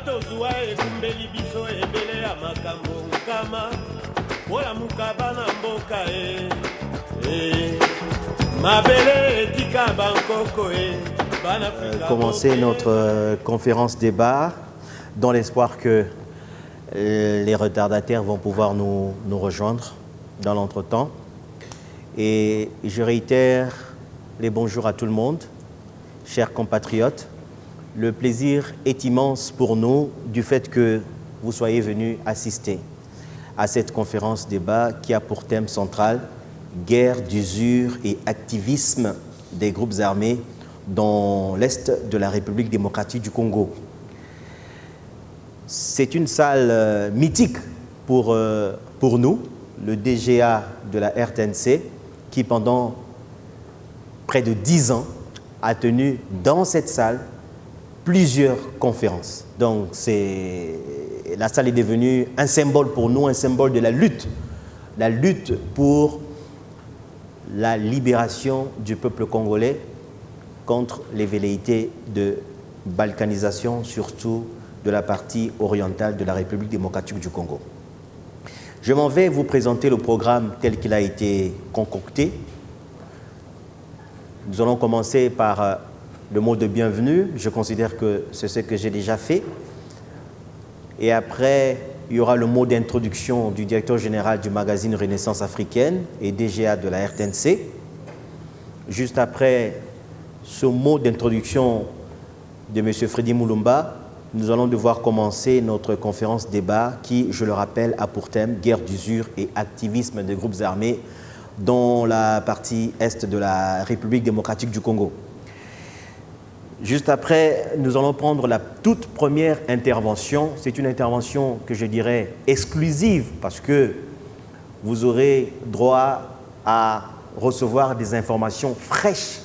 tozwa ebumbeli biso ebele ya makambo nkama ola mukaba na mboka mabele etika bankoko Commencer notre conférence débat dans l'espoir que les retardataires vont pouvoir nous rejoindre dans l'entretemps. Et je réitère les bonjours à tout le monde, chers compatriotes. Le plaisir est immense pour nous du fait que vous soyez venus assister à cette conférence débat qui a pour thème central guerre d'usure et activisme des groupes armés dans l'Est de la République démocratique du Congo. C'est une salle mythique pour nous, le DGA de la RTNC, qui pendant près de 10 ans a tenu dans cette salle plusieurs conférences. Donc la salle est devenue un symbole pour nous, un symbole de la lutte pour la libération du peuple congolais contre les velléités de balkanisation, surtout de la partie orientale de la République démocratique du Congo. Je m'en vais vous présenter le programme tel qu'il a été concocté. Nous allons commencer par le mot de bienvenue. Je considère que c'est ce que j'ai déjà fait. Et après, il y aura le mot d'introduction du directeur général du magazine Renaissance africaine et DGA de la RTNC. Juste après ce mot d'introduction de M. Freddy Mulumba, nous allons devoir commencer notre conférence débat qui, je le rappelle, a pour thème guerre d'usure et activisme des groupes armés dans la partie est de la République démocratique du Congo. Juste après, nous allons prendre la toute première intervention. C'est une intervention que je dirais exclusive parce que vous aurez droit à recevoir des informations fraîches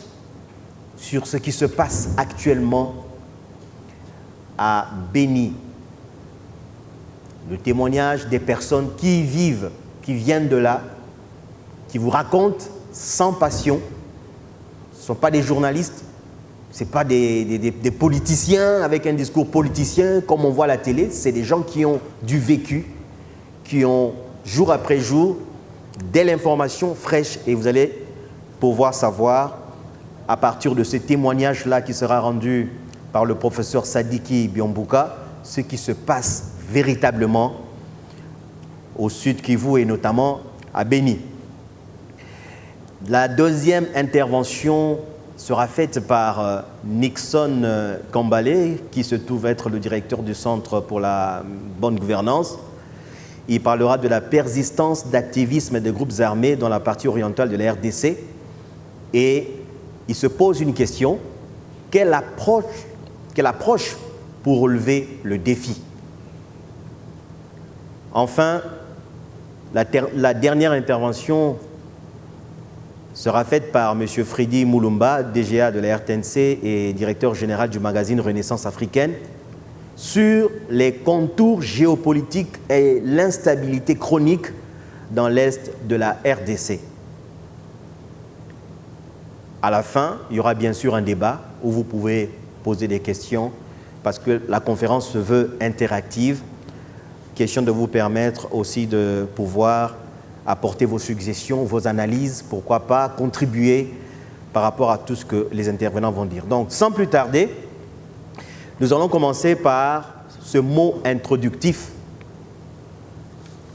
sur ce qui se passe actuellement à Béni. Le témoignage des personnes qui y vivent, qui viennent de là, qui vous racontent sans passion. Ce ne sont pas des journalistes, ce ne sont pas des politiciens avec un discours politicien comme on voit à la télé. C'est des gens qui ont du vécu, qui ont jour après jour de l'information fraîche et vous allez pouvoir savoir à partir de ce témoignage-là qui sera rendu par le professeur Sadiki Biombuka, ce qui se passe véritablement au Sud Kivu et notamment à Béni. La deuxième intervention sera faite par Nixon Kambale, qui se trouve être le directeur du Centre pour la bonne gouvernance. Il parlera de la persistance d'activisme des groupes armés dans la partie orientale de la RDC et il se pose une question, quelle approche pour relever le défi? Enfin, la dernière intervention sera faite par M. Freddy Mulumba, DGA de la RTNC et directeur général du magazine Renaissance africaine, sur les contours géopolitiques et l'instabilité chronique dans l'Est de la RDC. À la fin, il y aura bien sûr un débat où vous pouvez poser des questions parce que la conférence se veut interactive. Question de vous permettre aussi de pouvoir apporter vos suggestions, vos analyses, pourquoi pas contribuer par rapport à tout ce que les intervenants vont dire. Donc, sans plus tarder, nous allons commencer par ce mot introductif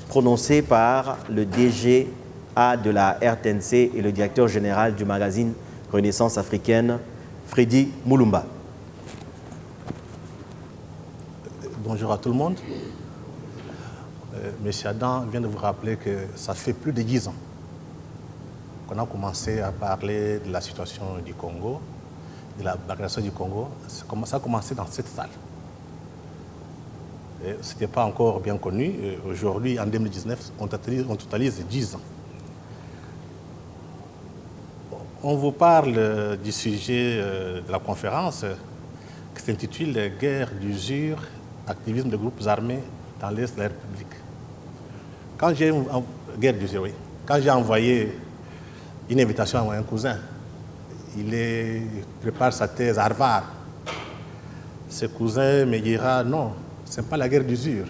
prononcé par le DGA de la RTNC et le directeur général du magazine Renaissance africaine, Freddy Mulumba. Bonjour à tout le monde. Monsieur Adam vient de vous rappeler que ça fait plus de 10 ans qu'on a commencé à parler de la situation du Congo, de la balkanisation du Congo. Ça a commencé dans cette salle. Ce n'était pas encore bien connu. Aujourd'hui, en 2019, on totalise 10 ans. On vous parle du sujet de la conférence qui s'intitule « Guerre d'usure, activisme des groupes armés dans l'Est de la République ». Quand j'ai envoyé une invitation à un cousin, il prépare sa thèse à Harvard. Ce cousin me dira « Non, Ce n'est pas la guerre d'usure.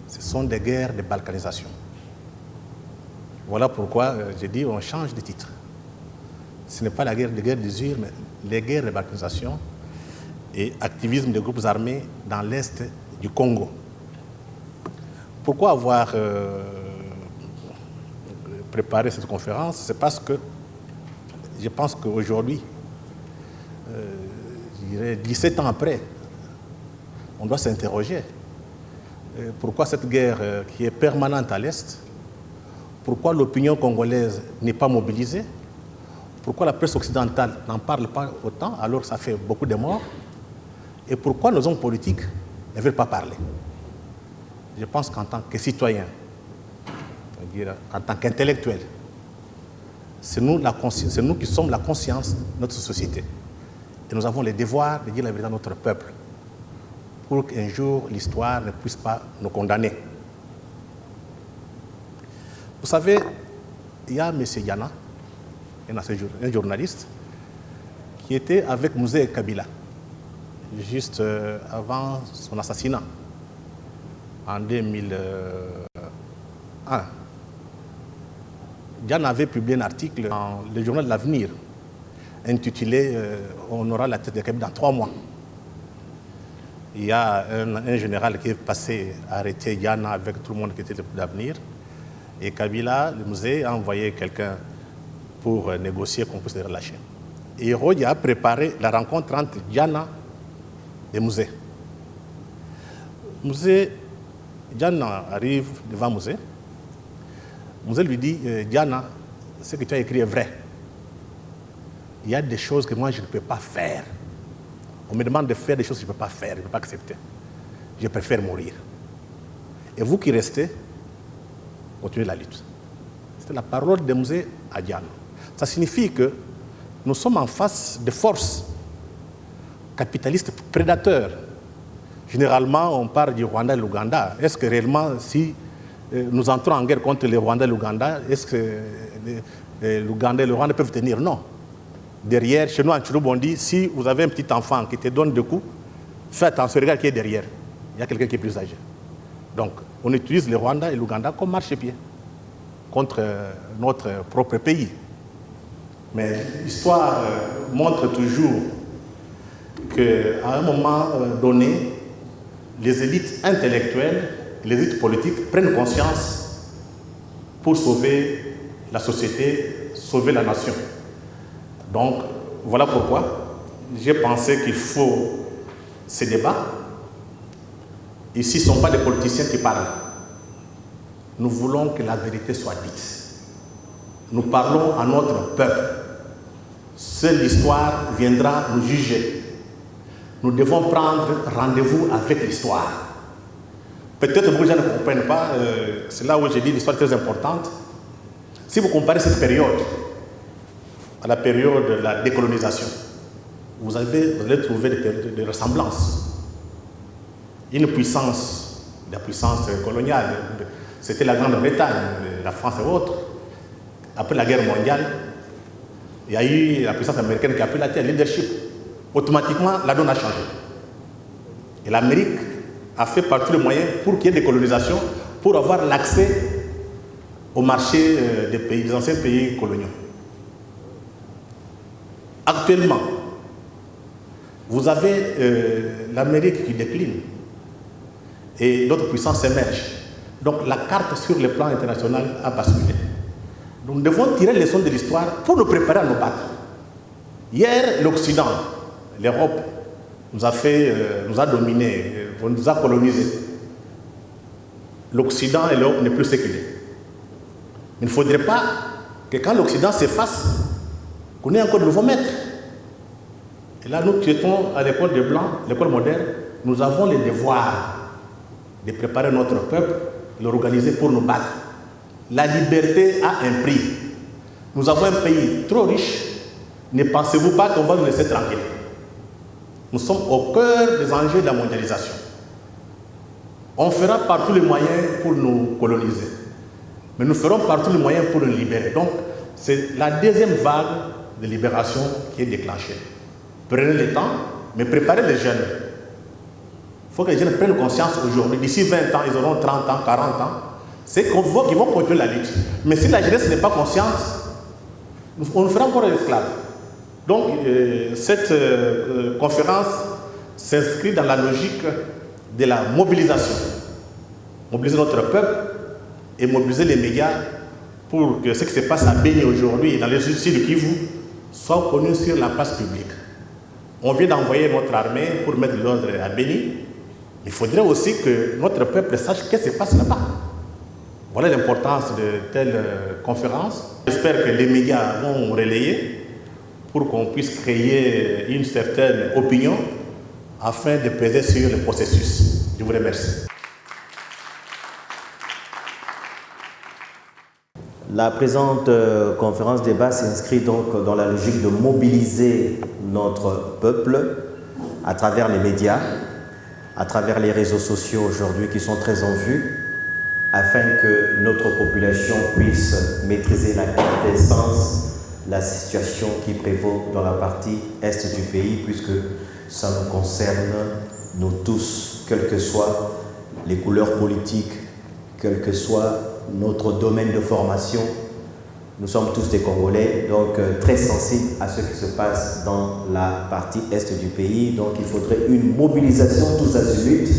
Ce sont des guerres de balkanisation. Voilà pourquoi j'ai dit on change de titre. Ce n'est pas la guerre d'usure, mais les guerres de balkanisation et activisme des groupes armés dans l'est du Congo. Pourquoi avoir préparé cette conférence? C'est parce que je pense qu'aujourd'hui, je dirais 17 ans après, on doit s'interroger. Pourquoi cette guerre qui est permanente à l'Est? Pourquoi l'opinion congolaise n'est pas mobilisée? Pourquoi la presse occidentale n'en parle pas autant alors que ça fait beaucoup de morts? Et pourquoi nos hommes politiques ne veulent pas parler? Je pense qu'en tant que citoyens, en tant qu'intellectuels, c'est nous qui sommes la conscience de notre société. Et nous avons le devoir de dire la vérité à notre peuple pour qu'un jour l'histoire ne puisse pas nous condamner. Vous savez, il y a M. Yana, un journaliste, qui était avec Mouzé Kabila, juste avant son assassinat, en 2001. Yana avait publié un article dans le journal de l'Avenir, intitulé « On aura la tête de Kabila dans 3 mois ». Il y a un général qui est passé arrêter Yana avec tout le monde qui était d'Avenir. Et Kabila, le musée, a envoyé quelqu'un pour négocier qu'on puisse les relâcher. Et Hérode a préparé la rencontre entre Yana et Mouzé. Yana arrive devant Mouzé. Mouzé lui dit, Yana, ce que tu as écrit est vrai. Il y a des choses que moi je ne peux pas faire. On me demande de faire des choses que je ne peux pas faire, je ne peux pas accepter. Je préfère mourir. Et vous qui restez, continuez la lutte. C'était la parole de Mouzé à Yana. Ça signifie que nous sommes en face de forces capitalistes prédateurs. Généralement, on parle du Rwanda et l'Ouganda. Est-ce que réellement, si nous entrons en guerre contre le Rwanda et l'Ouganda, est-ce que l'Ouganda et le Rwanda peuvent tenir? Non. Derrière, chez nous en Tchouloub, on dit, si vous avez un petit enfant qui te donne 2 coups, fais attention, regarde qui est derrière. Il y a quelqu'un qui est plus âgé. Donc, on utilise le Rwanda et l'Ouganda comme marchepied contre notre propre pays. Mais l'histoire montre toujours qu'à un moment donné, les élites intellectuelles et les élites politiques prennent conscience pour sauver la société, sauver la nation. Donc, voilà pourquoi j'ai pensé qu'il faut ce débat. Ici, ce ne sont pas des politiciens qui parlent. Nous voulons que la vérité soit dite. Nous parlons à notre peuple. Seule l'histoire viendra nous juger. Nous devons prendre rendez-vous avec l'histoire. Peut-être que beaucoup de gens ne comprennent pas, c'est là où j'ai dit l'histoire est très importante. Si vous comparez cette période à la période de la décolonisation, vous allez trouver des ressemblances. Une puissance, la puissance coloniale, c'était la Grande-Bretagne, la France et autres. Après la guerre mondiale, il y a eu la puissance américaine qui a pris la tête, le leadership. Automatiquement, la donne a changé. Et l'Amérique a fait par tous les moyens pour qu'il y ait des colonisations, pour avoir l'accès au marché des anciens pays coloniaux. Actuellement, vous avez l'Amérique qui décline et d'autres puissances émergent. Donc la carte sur le plan international a basculé. Donc nous devons tirer les leçons de l'histoire pour nous préparer à nous battre. Hier, l'Occident, l'Europe, nous a dominés, nous a colonisés. L'Occident et l'Europe n'est plus séculier. Il ne faudrait pas que quand l'Occident s'efface, qu'on ait encore de nouveaux maîtres. Et là, nous qui étions à l'école des Blancs, l'école moderne, nous avons le devoir de préparer notre peuple, de l'organiser pour nous battre. La liberté a un prix. Nous avons un pays trop riche. Ne pensez-vous pas qu'on va nous laisser tranquilles? Nous sommes au cœur des enjeux de la mondialisation. On fera par tous les moyens pour nous coloniser. Mais nous ferons par tous les moyens pour nous libérer. Donc, c'est la deuxième vague de libération qui est déclenchée. Prenez le temps, mais préparez les jeunes. Il faut que les jeunes prennent conscience aujourd'hui. D'ici 20 ans, ils auront 30 ans, 40 ans. C'est qu'on voit qu'ils vont continuer la lutte. Mais si la jeunesse n'est pas consciente, on nous fera encore des esclaves. Donc, cette conférence s'inscrit dans la logique de la mobilisation. Mobiliser notre peuple et mobiliser les médias pour que ce qui se passe à Béni aujourd'hui et dans les sud de Kivu soit connu sur la place publique. On vient d'envoyer notre armée pour mettre l'ordre à Béni. Il faudrait aussi que notre peuple sache ce qui se passe là-bas. Voilà l'importance de telle conférence. J'espère que les médias vont relayer pour qu'on puisse créer une certaine opinion afin de peser sur le processus. Je vous remercie. La présente conférence débat s'inscrit donc dans la logique de mobiliser notre peuple à travers les médias, à travers les réseaux sociaux aujourd'hui qui sont très en vue, afin que notre population puisse maîtriser la quintessence, la situation qui prévaut dans la partie est du pays, puisque ça nous concerne, nous tous, quelles que soient les couleurs politiques, quel que soit notre domaine de formation. Nous sommes tous des Congolais, donc très sensibles à ce qui se passe dans la partie est du pays. Donc il faudrait une mobilisation tous azimuts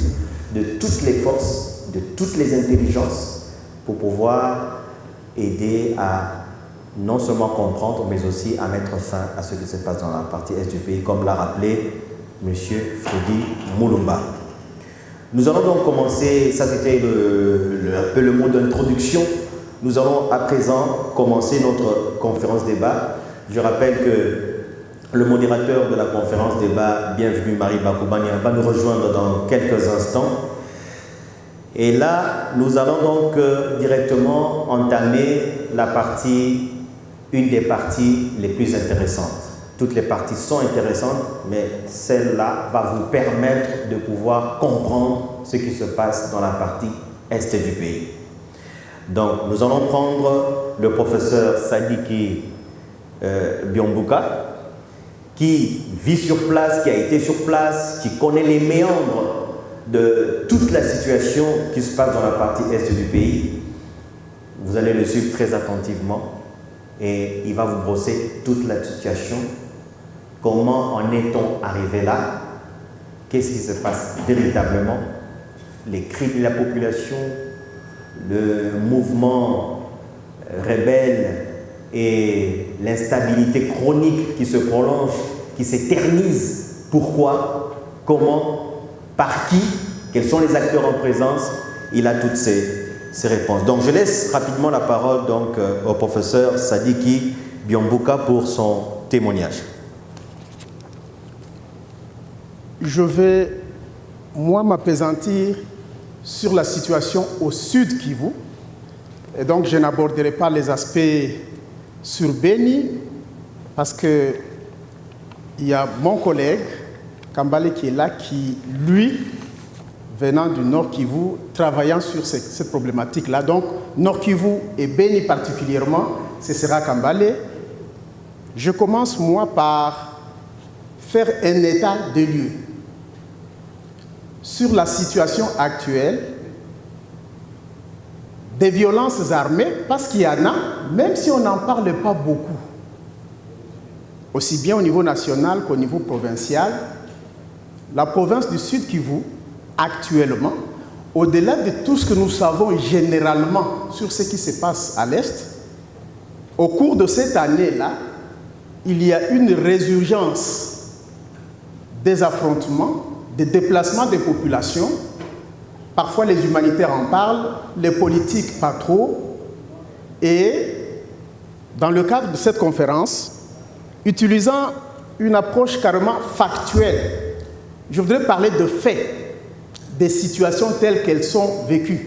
de toutes les forces, de toutes les intelligences pour pouvoir aider à non seulement comprendre, mais aussi à mettre fin à ce qui se passe dans la partie est du pays, comme l'a rappelé M. Freddy Moulumba. Nous allons donc commencer, ça c'était un peu le mot d'introduction. Nous allons à présent commencer notre conférence débat. Je rappelle que le modérateur de la conférence débat, bienvenue Marie Bakoubania, va nous rejoindre dans quelques instants. Et là, nous allons donc directement entamer la partie, une des parties les plus intéressantes. Toutes les parties sont intéressantes, mais celle-là va vous permettre de pouvoir comprendre ce qui se passe dans la partie est du pays. Donc, nous allons prendre le professeur Sadiki Byambuka, qui vit sur place, qui a été sur place, qui connaît les méandres de toute la situation qui se passe dans la partie est du pays. Vous allez le suivre très attentivement et il va vous brosser toute la situation. Comment en est-on arrivé là? Qu'est-ce qui se passe véritablement? Les cris de la population, le mouvement rebelle et l'instabilité chronique qui se prolonge, qui s'éternise. Pourquoi? Comment? Par qui? Quels sont les acteurs en présence? Il a toutes ces réponses. Donc je laisse rapidement la parole donc, au professeur Sadiki Byambuka pour son témoignage. Je vais, moi, m'appesantir sur la situation au sud Kivu. Et donc, je n'aborderai pas les aspects sur Béni, parce qu'il y a mon collègue, Kambale, qui est là, qui, lui, venant du Nord Kivu, travaillant sur cette problématique-là. Donc, Nord Kivu et Béni particulièrement, ce sera Kambale. Je commence, moi, par faire un état de lieu sur la situation actuelle des violences armées, parce qu'il y en a, même si on n'en parle pas beaucoup, aussi bien au niveau national qu'au niveau provincial. La province du Sud Kivu, actuellement, au-delà de tout ce que nous savons généralement sur ce qui se passe à l'Est, au cours de cette année-là, il y a une résurgence des affrontements, des déplacements des populations. Parfois les humanitaires en parlent, les politiques pas trop. Et dans le cadre de cette conférence, utilisant une approche carrément factuelle, je voudrais parler de faits, des situations telles qu'elles sont vécues.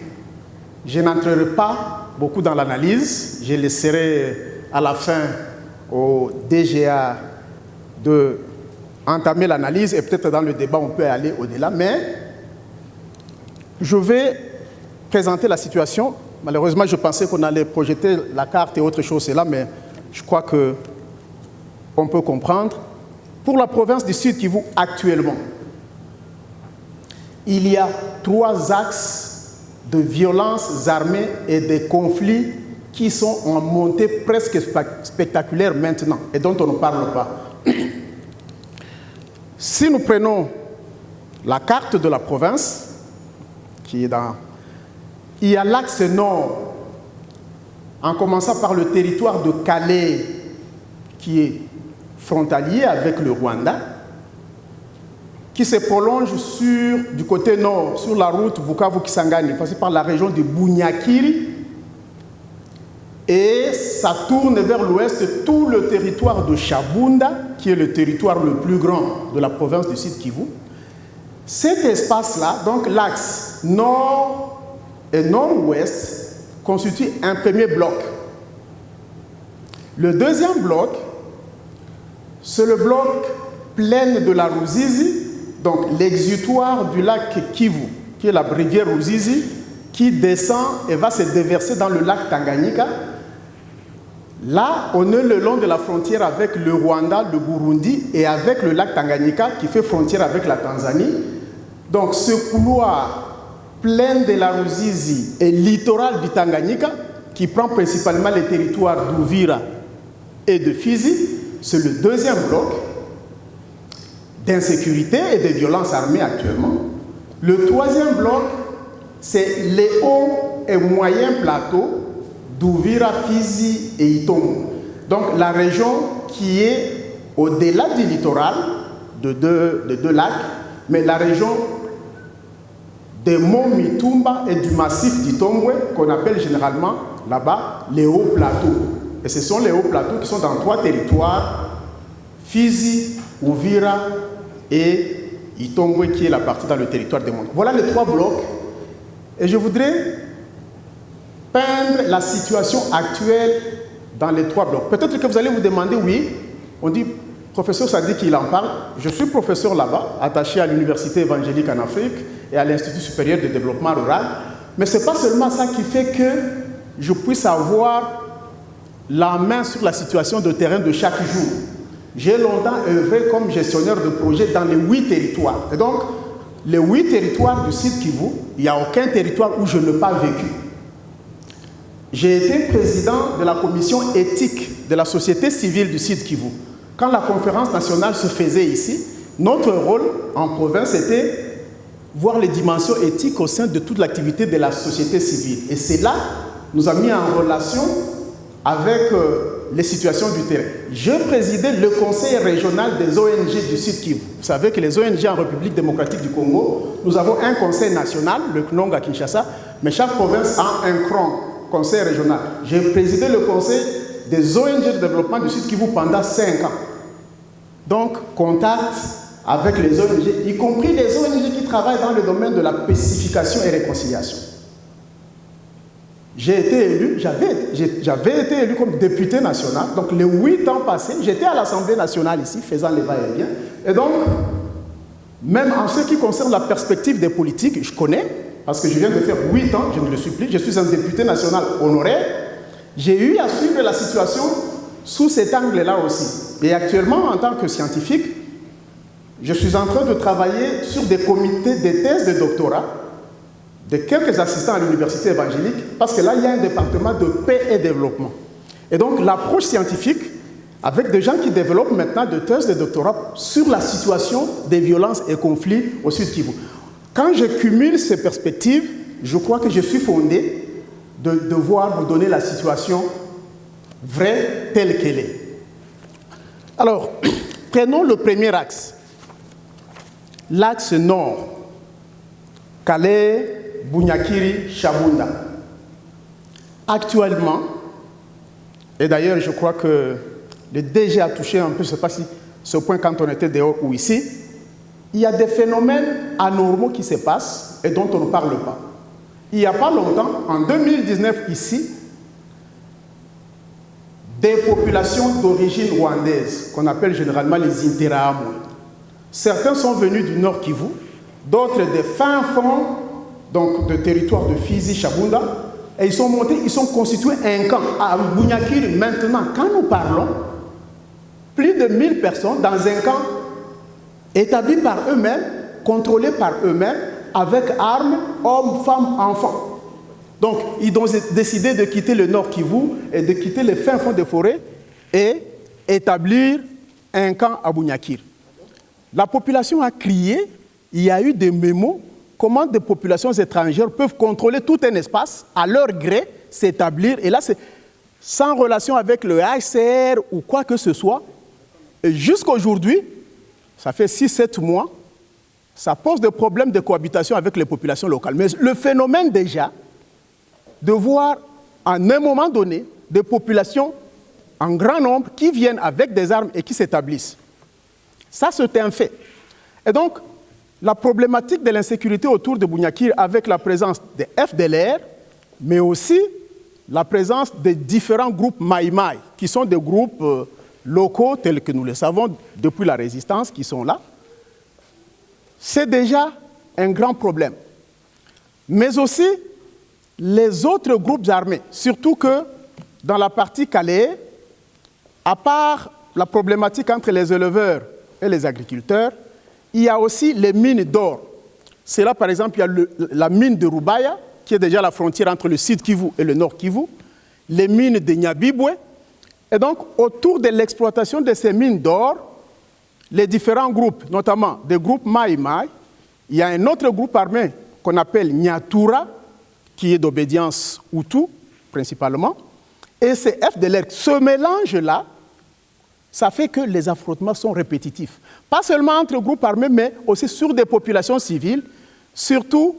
Je n'entrerai pas beaucoup dans l'analyse, je laisserai à la fin au DGA de entamer l'analyse et peut-être dans le débat on peut aller au-delà, mais je vais présenter la situation. Malheureusement, je pensais qu'on allait projeter la carte et autre chose, c'est là, mais je crois qu'on peut comprendre. Pour la province du Sud Kivu actuellement, il y a 3 axes de violences armées et de conflits qui sont en montée presque spectaculaire maintenant et dont on ne parle pas. Si nous prenons la carte de la province, qui est dans... Il y a l'axe nord, en commençant par le territoire de Calais, qui est frontalier avec le Rwanda, qui se prolonge du côté nord, sur la route Bukavu-Kisangani, passé par la région de Bunyakiri, et ça tourne vers l'ouest tout le territoire de Shabunda, qui est le territoire le plus grand de la province du Sud Kivu. Cet espace-là, donc l'axe nord et nord-ouest, constitue un premier bloc. Le deuxième bloc, c'est le bloc plaine de la Ruzizi, donc l'exutoire du lac Kivu, qui est la rivière Ruzizi, qui descend et va se déverser dans le lac Tanganyika. Là, on est le long de la frontière avec le Rwanda, le Burundi et avec le lac Tanganyika qui fait frontière avec la Tanzanie. Donc ce couloir plaine de la Ruzizi et littoral du Tanganyika, qui prend principalement les territoires d'Uvira et de Fizi, c'est le deuxième bloc d'insécurité et de violences armées actuellement. Le troisième bloc, c'est les hauts et moyens plateaux d'Uvira, Fizi et Itongo. Donc la région qui est au-delà du littoral de deux lacs, mais la région des monts Mitumba et du massif d'Itombwe, qu'on appelle généralement là-bas les hauts plateaux. Et ce sont les hauts plateaux qui sont dans 3 territoires, Fizi, Uvira et Itombwe, qui est la partie dans le territoire des monts. Voilà les 3 blocs. Et je voudrais peindre la situation actuelle dans les 3 blocs. Peut-être que vous allez vous demander, oui, on dit, professeur Sadi qu'il en parle, je suis professeur là-bas, attaché à l'Université évangélique en Afrique et à l'Institut supérieur de développement rural, mais ce n'est pas seulement ça qui fait que je puisse avoir la main sur la situation de terrain de chaque jour. J'ai longtemps œuvré comme gestionnaire de projet dans les 8 territoires. Et donc, les 8 territoires du Sud Kivu, il n'y a aucun territoire où je n'ai pas vécu. J'ai été président de la commission éthique de la société civile du Sud Kivu. Quand la conférence nationale se faisait ici, notre rôle en province était voir les dimensions éthiques au sein de toute l'activité de la société civile. Et c'est là nous a mis en relation avec les situations du terrain. Je présidais le conseil régional des ONG du Sud Kivu. Vous savez que les ONG en République démocratique du Congo, nous avons un conseil national, le CNONG à Kinshasa, mais chaque province a un CRON, conseil régional. J'ai présidé le conseil des ONG de développement du Sud Kivu pendant 5 ans. Donc, contact avec les ONG, y compris les ONG qui travaillent dans le domaine de la pacification et réconciliation. J'ai été élu, j'avais été élu comme député national, donc les 8 ans passés, j'étais à l'Assemblée nationale ici, faisant les va-et-vient. Et donc, même en ce qui concerne la perspective des politiques, je connais, parce que je viens de faire 8 ans, je ne le suis plus, je suis un député national honoraire, j'ai eu à suivre la situation sous cet angle-là aussi. Et actuellement, en tant que scientifique, je suis en train de travailler sur des comités de thèse de doctorat de quelques assistants à l'université évangélique, parce que là, il y a un département de paix et développement. Et donc, l'approche scientifique, avec des gens qui développent maintenant des thèses de doctorat sur la situation des violences et conflits au Sud Kivu. Quand je cumule ces perspectives, je crois que je suis fondé de devoir vous donner la situation vraie telle qu'elle est. Alors, prenons le premier axe. L'axe nord, Calais, Bunyakiri, Shabunda. Actuellement, et d'ailleurs je crois que le DG a touché un peu, je ne sais pas si ce point quand on était dehors ou ici, il y a des phénomènes anormaux qui se passent et dont on ne parle pas. Il n'y a pas longtemps, en 2019 ici, des populations d'origine rwandaise, qu'on appelle généralement les Interahamwe. Certains sont venus du Nord Kivu, d'autres des fins fonds, donc de territoire de Fizi, Shabunda, et ils sont montés, ils sont constitués un camp à Bunyakiri. Maintenant, quand nous parlons, plus de 1000 personnes dans un camp établi par eux-mêmes, contrôlé par eux-mêmes, avec armes, hommes, femmes, enfants. Donc, ils ont décidé de quitter le Nord Kivu et de quitter les fins fonds des forêts et établir un camp à Bunyakiri. La population a crié, il y a eu des mémos, comment des populations étrangères peuvent contrôler tout un espace, à leur gré, s'établir, et là, c'est sans relation avec le HCR ou quoi que ce soit. Et jusqu'à aujourd'hui, ça fait 6-7 mois, ça pose des problèmes de cohabitation avec les populations locales. Mais le phénomène déjà, de voir en un moment donné des populations en grand nombre qui viennent avec des armes et qui s'établissent. Ça, c'est un fait. Et donc, la problématique de l'insécurité autour de Bunyakiri avec la présence des FDLR, mais aussi la présence des différents groupes Maïmaï, qui sont des groupes locaux, tels que nous le savons depuis la résistance, qui sont là, c'est déjà un grand problème. Mais aussi, les autres groupes armés, surtout que dans la partie Calais, à part la problématique entre les éleveurs et les agriculteurs, il y a aussi les mines d'or. C'est là, par exemple, il y a la mine de Rubaya, qui est déjà la frontière entre le Sud Kivu et le Nord Kivu, les mines de Nyabibwe. Et donc, autour de l'exploitation de ces mines d'or, les différents groupes, notamment des groupes Maïmaï, il y a un autre groupe armé qu'on appelle Nyatura, qui est d'obédience Hutu, principalement, et ces FDLR. Ce mélange-là, ça fait que les affrontements sont répétitifs. Pas seulement entre groupes armés, mais aussi sur des populations civiles, surtout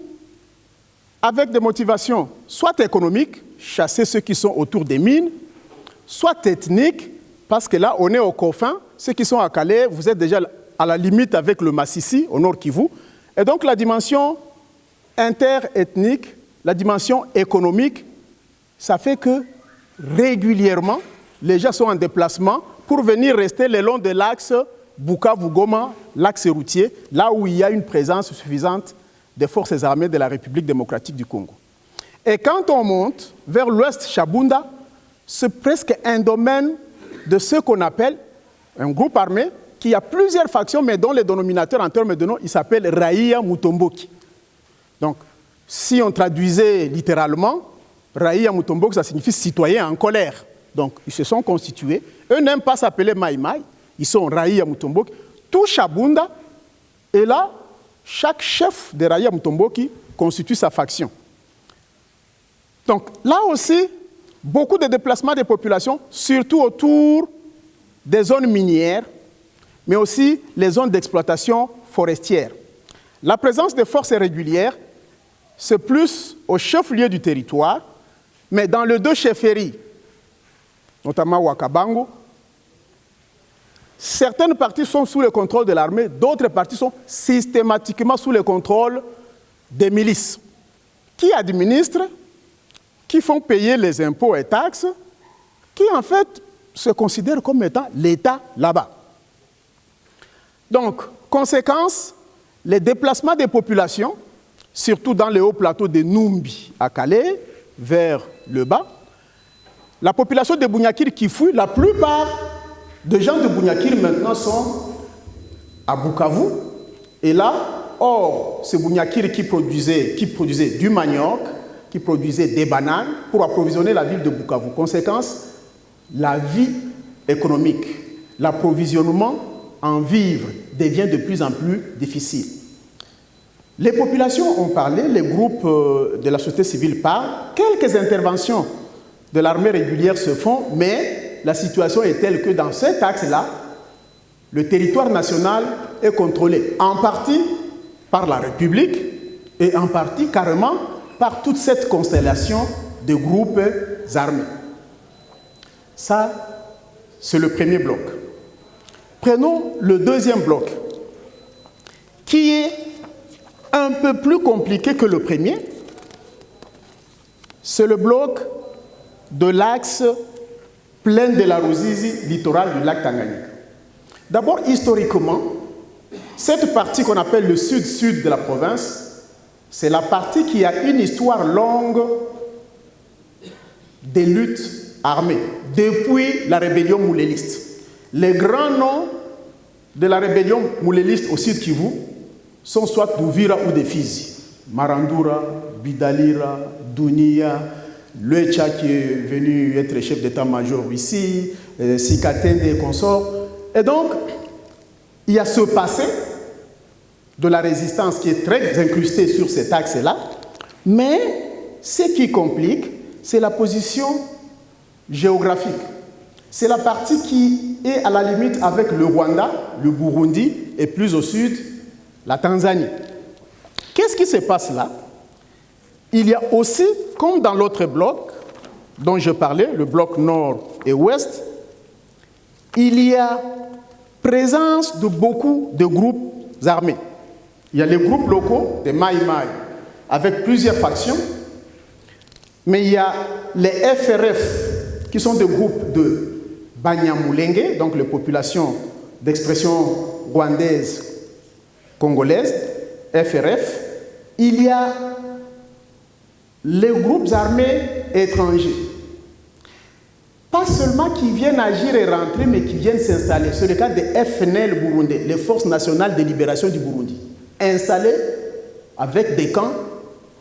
avec des motivations soit économiques, chasser ceux qui sont autour des mines, soit ethniques, parce que là, on est au confin, ceux qui sont à Calais, vous êtes déjà à la limite avec le Massissi, au Nord Kivu. Et donc la dimension interethnique, la dimension économique, ça fait que régulièrement, les gens sont en déplacement pour venir rester le long de l'axe Bukavu-Goma, l'axe routier, là où il y a une présence suffisante des forces armées de la République démocratique du Congo. Et quand on monte vers l'ouest Chabunda, c'est presque un domaine de ce qu'on appelle un groupe armé qui a plusieurs factions, mais dont le dénominateur en termes de nom, il s'appelle Raïa Mutomboki. Donc, si on traduisait littéralement, Raïa Mutomboki, ça signifie citoyen en colère. Donc, ils se sont constitués. Eux n'aiment pas s'appeler Maïmaï, ils sont Raïa Mutomboki. Tout Chabunda, et là, chaque chef de Raïa Mutomboki constitue sa faction. Donc, là aussi, beaucoup de déplacements des populations, surtout autour des zones minières, mais aussi les zones d'exploitation forestière. La présence des forces régulières, c'est plus au chef-lieu du territoire, mais dans les deux chefferies, notamment Wakabango, certaines parties sont sous le contrôle de l'armée, d'autres parties sont systématiquement sous le contrôle des milices, qui administrent, qui font payer les impôts et taxes, qui en fait se considèrent comme étant l'État là-bas. Donc, conséquence, les déplacements des populations, surtout dans les hauts plateaux de Numbi à Calais, vers le bas, la population de Bunyakiri qui fuit, la plupart des gens de Bunyakiri maintenant sont à Bukavu, et là, or, c'est Bunyakiri qui produisait du manioc, qui produisait des bananes pour approvisionner la ville de Bukavu. Conséquence, la vie économique, l'approvisionnement en vivres devient de plus en plus difficile. Les populations ont parlé, les groupes de la société civile parlent, quelques interventions de l'armée régulière se font, mais la situation est telle que dans cet axe-là, le territoire national est contrôlé en partie par la République et en partie carrément par toute cette constellation de groupes armés. Ça, c'est le premier bloc. Prenons le deuxième bloc, qui est un peu plus compliqué que le premier. C'est le bloc de l'axe plaine de la Ruzizi, littoral du lac Tanganyika. D'abord, historiquement, cette partie qu'on appelle le sud-sud de la province, c'est la partie qui a une histoire longue des luttes armées, depuis la rébellion mouléliste. Les grands noms de la rébellion mouléliste au Sud Kivu sont soit d'Ouvira ou de Fizi. Marandura, Bidalira, Dounia, Lecha qui est venu être chef d'état-major ici, Sikatende et consorts. Et donc, il y a ce passé de la résistance qui est très incrusté sur cet axe-là, mais ce qui complique, c'est la position géographique. C'est la partie qui est à la limite avec le Rwanda, le Burundi et plus au sud, la Tanzanie. Qu'est-ce qui se passe là? Il y a aussi, comme dans l'autre bloc dont je parlais, le bloc nord et ouest, il y a présence de beaucoup de groupes armés. Il y a les groupes locaux des Maï Maï avec plusieurs factions, mais il y a les FRF qui sont des groupes de Banyamulenge, donc les populations d'expression rwandaise, congolaise, FRF. Il y a les groupes armés étrangers. Pas seulement qui viennent agir et rentrer, mais qui viennent s'installer. C'est le cas des FNL burundais, les Forces nationales de libération du Burundi, installés avec des camps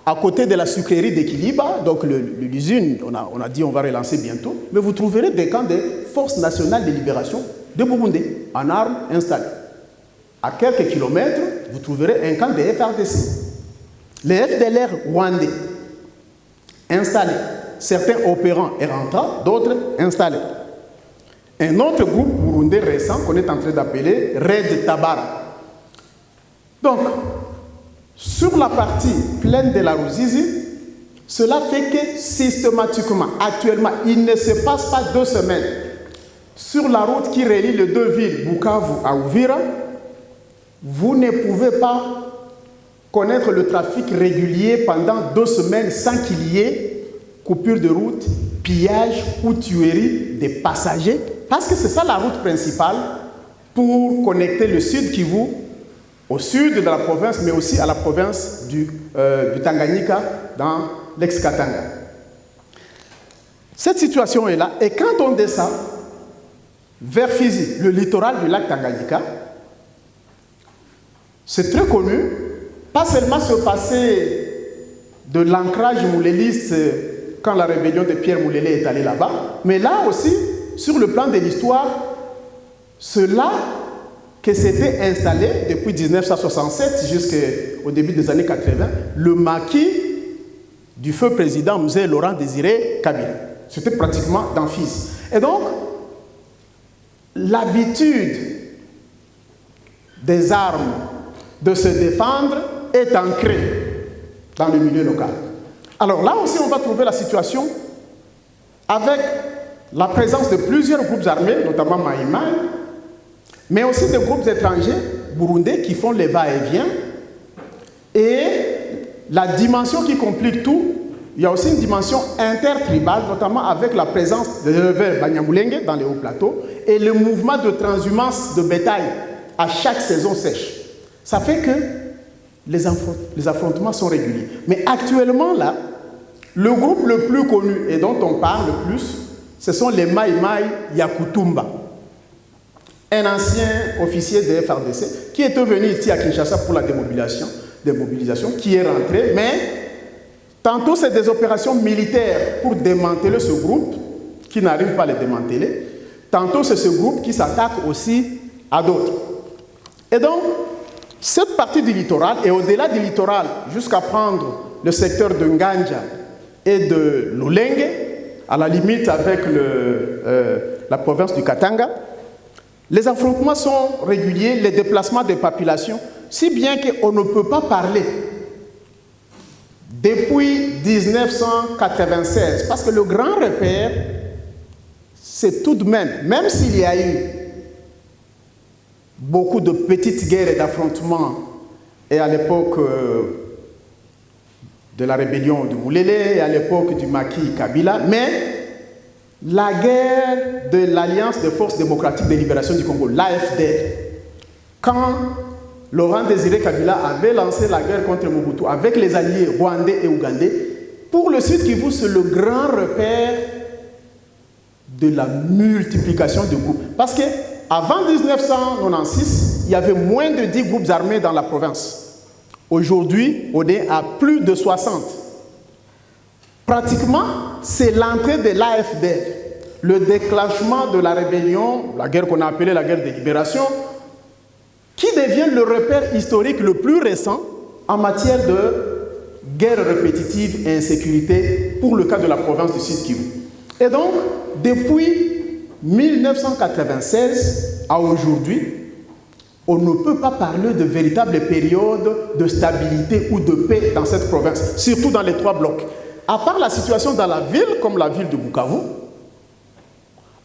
à côté de la sucrerie d'Ekiliba, donc l'usine, on a dit on va relancer bientôt, mais vous trouverez des camps des Forces nationales de libération de Burundi, en armes installés. À quelques kilomètres, vous trouverez un camp des FRDC. Les FDLR rwandais, installés. Certains opérants et rentrants, d'autres installés. Un autre groupe burundais récent qu'on est en train d'appeler Red Tabara. Donc, sur la partie plaine de la Ruzizi, cela fait que systématiquement, actuellement, il ne se passe pas 2 semaines sur la route qui relie les 2 villes, Bukavu à Uvira, vous ne pouvez pas connaître le trafic régulier pendant 2 semaines sans qu'il y ait coupure de route, pillage ou tuerie des passagers, parce que c'est ça la route principale pour connecter le sud Kivu au sud de la province, mais aussi à la province du Tanganyika, dans l'ex-Katanga. Cette situation est là, et quand on descend vers Fizi, le littoral du lac Tanganyika, c'est très connu, pas seulement se passer de l'ancrage mouléliste quand la rébellion de Pierre Moulélé est allée là-bas, mais là aussi, sur le plan de l'histoire, cela que s'était installé depuis 1967 jusqu'au début des années 80, le maquis du feu président Mzee Laurent Désiré Kabila. C'était pratiquement dans Fizi. Et donc, l'habitude des armes de se défendre est ancrée dans le milieu local. Alors là aussi, on va trouver la situation avec la présence de plusieurs groupes armés, notamment Maï Maï, mais aussi des groupes étrangers burundais qui font les va-et-vient. Et la dimension qui complique tout, il y a aussi une dimension intertribale, notamment avec la présence des éleveurs Banyamulenge dans les hauts plateaux et le mouvement de transhumance de bétail à chaque saison sèche. Ça fait que les affrontements sont réguliers. Mais actuellement, là, le groupe le plus connu et dont on parle le plus, ce sont les Maï Maï Yakutumba. Un ancien officier de FRDC qui est venu ici à Kinshasa pour la démobilisation, qui est rentré, mais tantôt c'est des opérations militaires pour démanteler ce groupe, qui n'arrive pas à les démanteler, tantôt c'est ce groupe qui s'attaque aussi à d'autres. Et donc, cette partie du littoral, et au-delà du littoral, jusqu'à prendre le secteur de Nganja et de Lulenge, à la limite avec la province du Katanga, les affrontements sont réguliers, les déplacements des populations, si bien qu'on ne peut pas parler depuis 1996, parce que le grand repère, c'est tout de même s'il y a eu beaucoup de petites guerres et d'affrontements, et à l'époque de la rébellion de Moulélé, et à l'époque du maquis Kabila, mais la guerre de l'Alliance des forces démocratiques de libération du Congo, l'AFD, quand Laurent Désiré Kabila avait lancé la guerre contre Mobutu avec les alliés rwandais et ougandais, pour le Sud Kivu, c'est le grand repère de la multiplication de groupes. Parce qu'avant 1996, il y avait moins de 10 groupes armés dans la province. Aujourd'hui, on est à plus de 60. Pratiquement, c'est l'entrée de l'AFDL, le déclenchement de la rébellion, la guerre qu'on a appelée la guerre de libération, qui devient le repère historique le plus récent en matière de guerre répétitive et insécurité pour le cas de la province du Sud-Kivu. Et donc, depuis 1996 à aujourd'hui, on ne peut pas parler de véritable période de stabilité ou de paix dans cette province, surtout dans les 3 blocs. À part la situation dans la ville, comme la ville de Bukavu,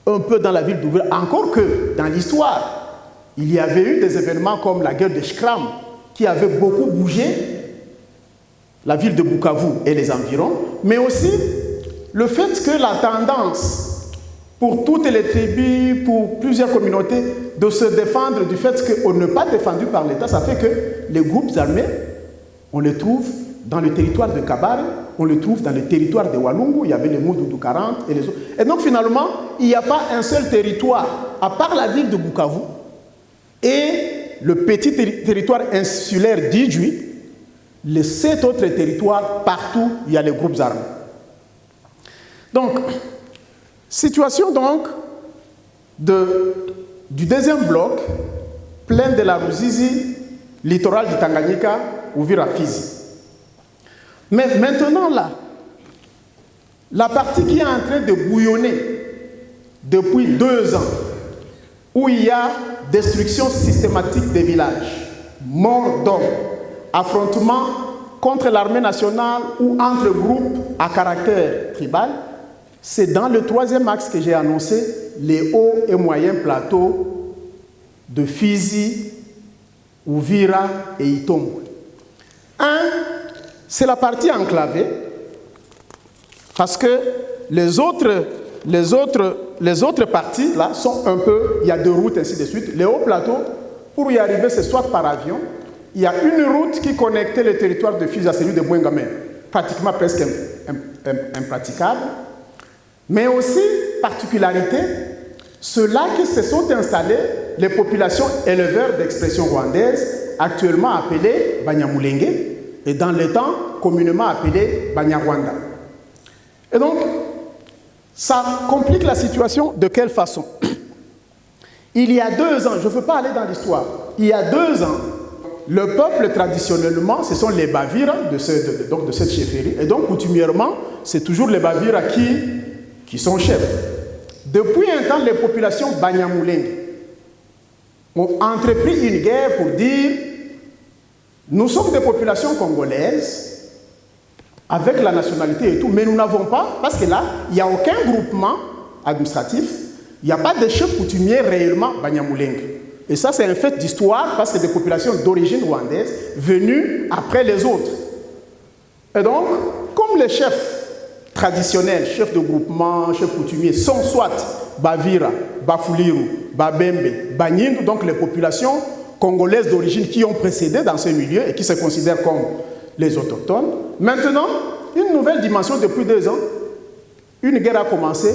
un peu dans la ville d'Ouvira, encore que dans l'histoire, il y avait eu des événements comme la guerre de Shkram, qui avait beaucoup bougé la ville de Bukavu et les environs, mais aussi le fait que la tendance pour toutes les tribus, pour plusieurs communautés, de se défendre du fait qu'on n'est pas défendu par l'État, ça fait que les groupes armés, on les trouve dans le territoire de Kabare, on les trouve dans le territoire de Walungu, il y avait les Moudoudou 40 et les autres. Et donc finalement, il n'y a pas un seul territoire, à part la ville de Bukavu et le petit territoire insulaire d'Idjui, les 7 autres territoires, partout, il y a les groupes armés. Donc, situation donc du deuxième bloc, plaine de la Ruzizi, littoral du Tanganyika, Uvira Fizi. Mais maintenant là, la partie qui est en train de bouillonner depuis 2 ans, où il y a destruction systématique des villages, mort d'hommes, affrontements contre l'armée nationale ou entre groupes à caractère tribal, c'est dans le 3e axe que j'ai annoncé les hauts et moyens plateaux de Fizi, Uvira et Itombwe. C'est la partie enclavée, parce que les autres parties là sont un peu, il y a 2 routes ainsi de suite. Les hauts plateaux, pour y arriver, c'est soit par avion. Il y a une route qui connectait le territoire de Fizi à celui de Bouengamé, pratiquement presque impraticable. Mais aussi, particularité, ceux-là qui se sont installés, les populations éleveurs d'expression rwandaise, actuellement appelées Banyamulenge, et dans le temps, communément appelées Banyarwanda. Et donc, ça complique la situation de quelle façon? Il y a 2 ans, je ne veux pas aller dans l'histoire, il y a 2 ans, le peuple traditionnellement, ce sont les Bavira de cette chefferie, et donc coutumièrement, c'est toujours les Bavira qui sont chefs. Depuis un temps, les populations Banyamulenge ont entrepris une guerre pour dire nous sommes des populations congolaises avec la nationalité et tout, mais nous n'avons pas, parce que là, il n'y a aucun groupement administratif, il n'y a pas de chef coutumier réellement Banyamulenge. Et ça, c'est un fait d'histoire parce que des populations d'origine rwandaise venues après les autres. Et donc, comme les chefs traditionnels, chefs de groupement, chefs coutumiers, sont soit Bavira, Bafuliru, Babembe, Banyindu, donc les populations congolaises d'origine qui ont précédé dans ce milieu et qui se considèrent comme les autochtones. Maintenant, une nouvelle dimension depuis 2 ans, une guerre a commencé,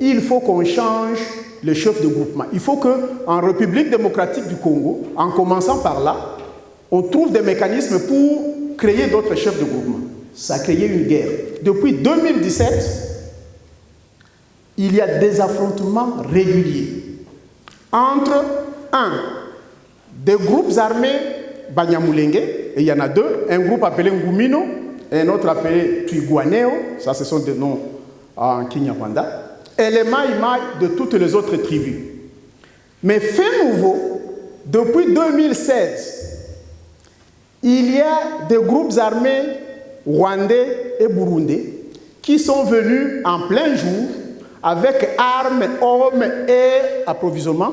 il faut qu'on change les chefs de groupement. Il faut qu'en République démocratique du Congo, en commençant par là, on trouve des mécanismes pour créer d'autres chefs de groupement. Ça a créé une guerre. Depuis 2017, il y a des affrontements réguliers entre, des groupes armés Banyamulenge, et il y en a 2, un groupe appelé Ngumino et un autre appelé Twiguaneo, ça ce sont des noms en Kinyarwanda, et les Maïmaï de toutes les autres tribus. Mais fait nouveau, depuis 2016, il y a des groupes armés rwandais et burundais qui sont venus en plein jour avec armes, hommes et approvisionnement,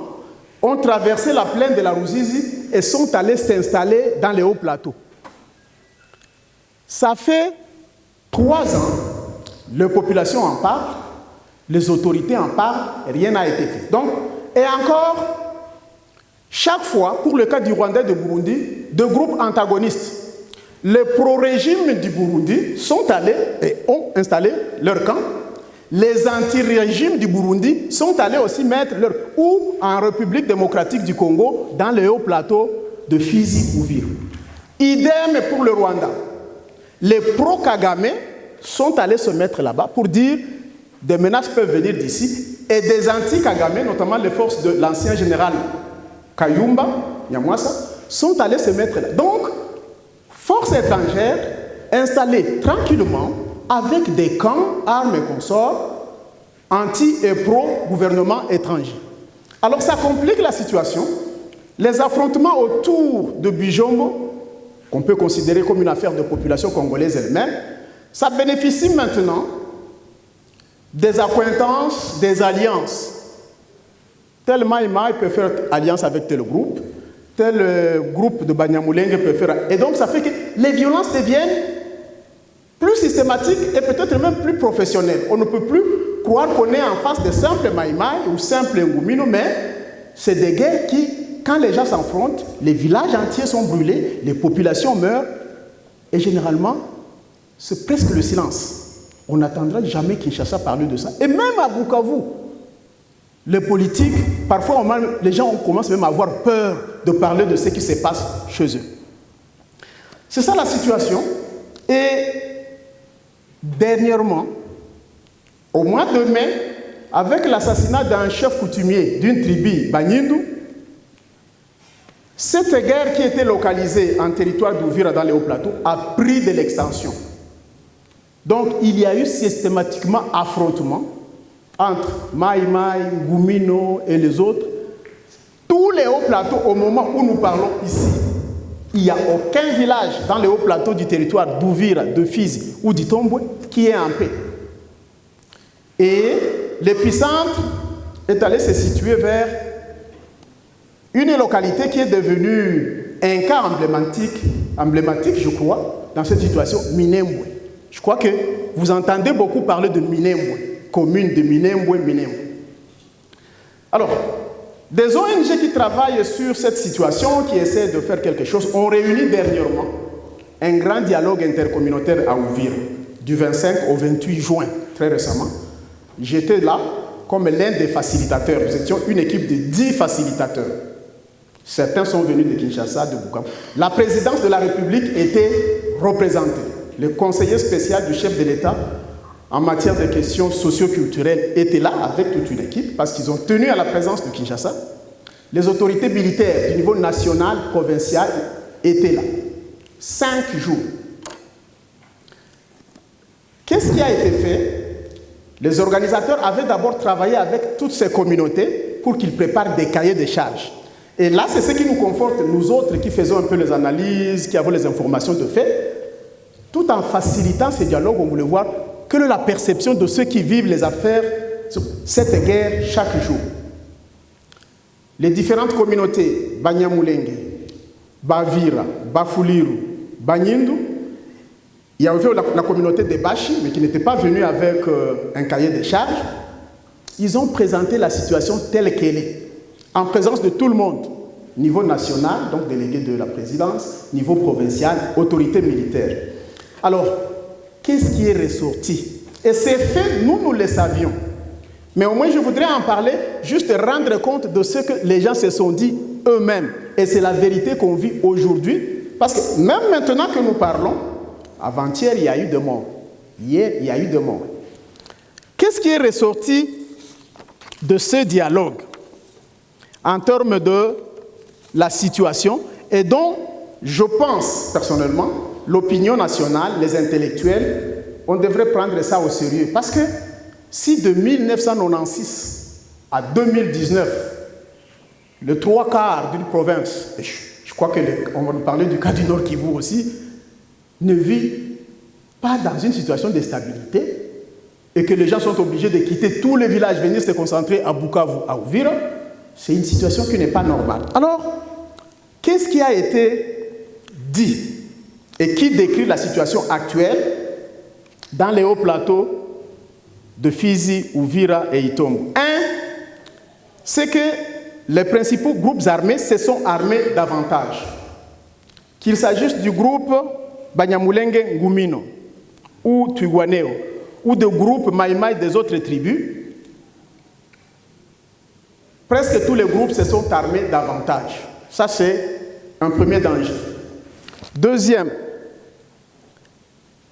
ont traversé la plaine de la Ruzizi et sont allés s'installer dans les hauts plateaux. Ça fait 3 ans, les populations en parlent, les autorités en parlent, rien n'a été fait. Donc, et encore, chaque fois, pour le cas du Rwanda et du Burundi, 2 groupes antagonistes. Les pro-régimes du Burundi sont allés et ont installé leur camp. Les anti-régimes du Burundi sont allés aussi mettre leur... Ou en République démocratique du Congo, dans les hauts plateaux de Fizi-Uvira. Idem pour le Rwanda. Les pro-Kagame sont allés se mettre là-bas pour dire des menaces peuvent venir d'ici et des anti-Kagame, notamment les forces de l'ancien général Kayumba, Nyamwasa, sont allés se mettre là. Donc, forces étrangères installées tranquillement avec des camps, armes et consorts, anti- et pro-gouvernement étranger. Alors ça complique la situation. Les affrontements autour de Bijombo, qu'on peut considérer comme une affaire de population congolaise elle-même, ça bénéficie maintenant des accointances, des alliances. Tel Maïmaï peut faire alliance avec tel groupe, tel groupe de Banyamulenge peut faire... Et donc ça fait que les violences deviennent plus systématiques et peut-être même plus professionnelles. On ne peut plus croire qu'on est en face de simples Maïmaï ou simples Ngumino, mais c'est des guerres qui, quand les gens s'affrontent, les villages entiers sont brûlés, les populations meurent, et généralement, c'est presque le silence. On n'attendra jamais Kinshasa parler de ça. Et même à Bukavu, les politiques, parfois les gens commencent même à avoir peur de parler de ce qui se passe chez eux. C'est ça la situation. Et dernièrement, au mois de mai, avec l'assassinat d'un chef coutumier d'une tribu, Banyindu, cette guerre qui était localisée en territoire d'Ouvira dans les Hauts-Plateaux a pris de l'extension. Donc il y a eu systématiquement affrontement entre Maïmaï, Ngumino et les autres. Tous les Hauts-Plateaux, au moment où nous parlons ici, il n'y a aucun village dans les Hauts-Plateaux du territoire d'Ouvira, de Fizi ou d'Itombwe qui est en paix. Et l'épicentre est allé se situer vers une localité qui est devenue un cas emblématique, je crois, dans cette situation, Minembwe. Je crois que vous entendez beaucoup parler de Minembwe, commune de Minembwe. Alors, des ONG qui travaillent sur cette situation, qui essaient de faire quelque chose, ont réuni dernièrement un grand dialogue intercommunautaire à Ouvira, du 25 au 28 juin, très récemment. J'étais là comme l'un des facilitateurs. Nous étions une équipe de 10 facilitateurs. Certains sont venus de Kinshasa, de Bukavu. La présidence de la République était représentée. Le conseiller spécial du chef de l'État en matière de questions socio-culturelles était là avec toute une équipe parce qu'ils ont tenu à la présence de Kinshasa. Les autorités militaires du niveau national, provincial étaient là. 5 jours. Qu'est-ce qui a été fait? Les organisateurs avaient d'abord travaillé avec toutes ces communautés pour qu'ils préparent des cahiers de charges. Et là, c'est ce qui nous conforte, nous autres qui faisons un peu les analyses, qui avons les informations de fait, tout en facilitant ces dialogues, on voulait voir quelle est la perception de ceux qui vivent les affaires, cette guerre chaque jour. Les différentes communautés, Banyamulenge, Bavira, Bafuliru, Banyindu, il y avait la communauté des Bashi, mais qui n'était pas venue avec un cahier de charges. Ils ont présenté la situation telle qu'elle est, en présence de tout le monde, niveau national, donc délégué de la présidence, niveau provincial, autorité militaire. Alors, qu'est-ce qui est ressorti? Et ces faits, nous le savions. Mais au moins, je voudrais en parler, juste rendre compte de ce que les gens se sont dit eux-mêmes. Et c'est la vérité qu'on vit aujourd'hui. Parce que même maintenant que nous parlons, avant-hier, il y a eu des morts. Hier, il y a eu des morts. Qu'est-ce qui est ressorti de ce dialogue en termes de la situation et dont je pense personnellement l'opinion nationale, les intellectuels, on devrait prendre ça au sérieux. Parce que si de 1996 à 2019, le 3/4 d'une province, et je crois qu'on va nous parler du cas du Nord Kivu aussi, ne vit pas dans une situation de stabilité et que les gens sont obligés de quitter tous les villages, venir se concentrer à Bukavu, à Ouvira, c'est une situation qui n'est pas normale. Alors, qu'est-ce qui a été dit et qui décrit la situation actuelle dans les hauts plateaux de Fizi, Ouvira et Itombo? Un, c'est que les principaux groupes armés se sont armés davantage. Qu'il s'agisse du groupe Banyamulenge Ngumino ou Twigwaneo ou de groupes Maïmaï des autres tribus, presque tous les groupes se sont armés davantage. Ça, c'est un premier danger. Deuxième,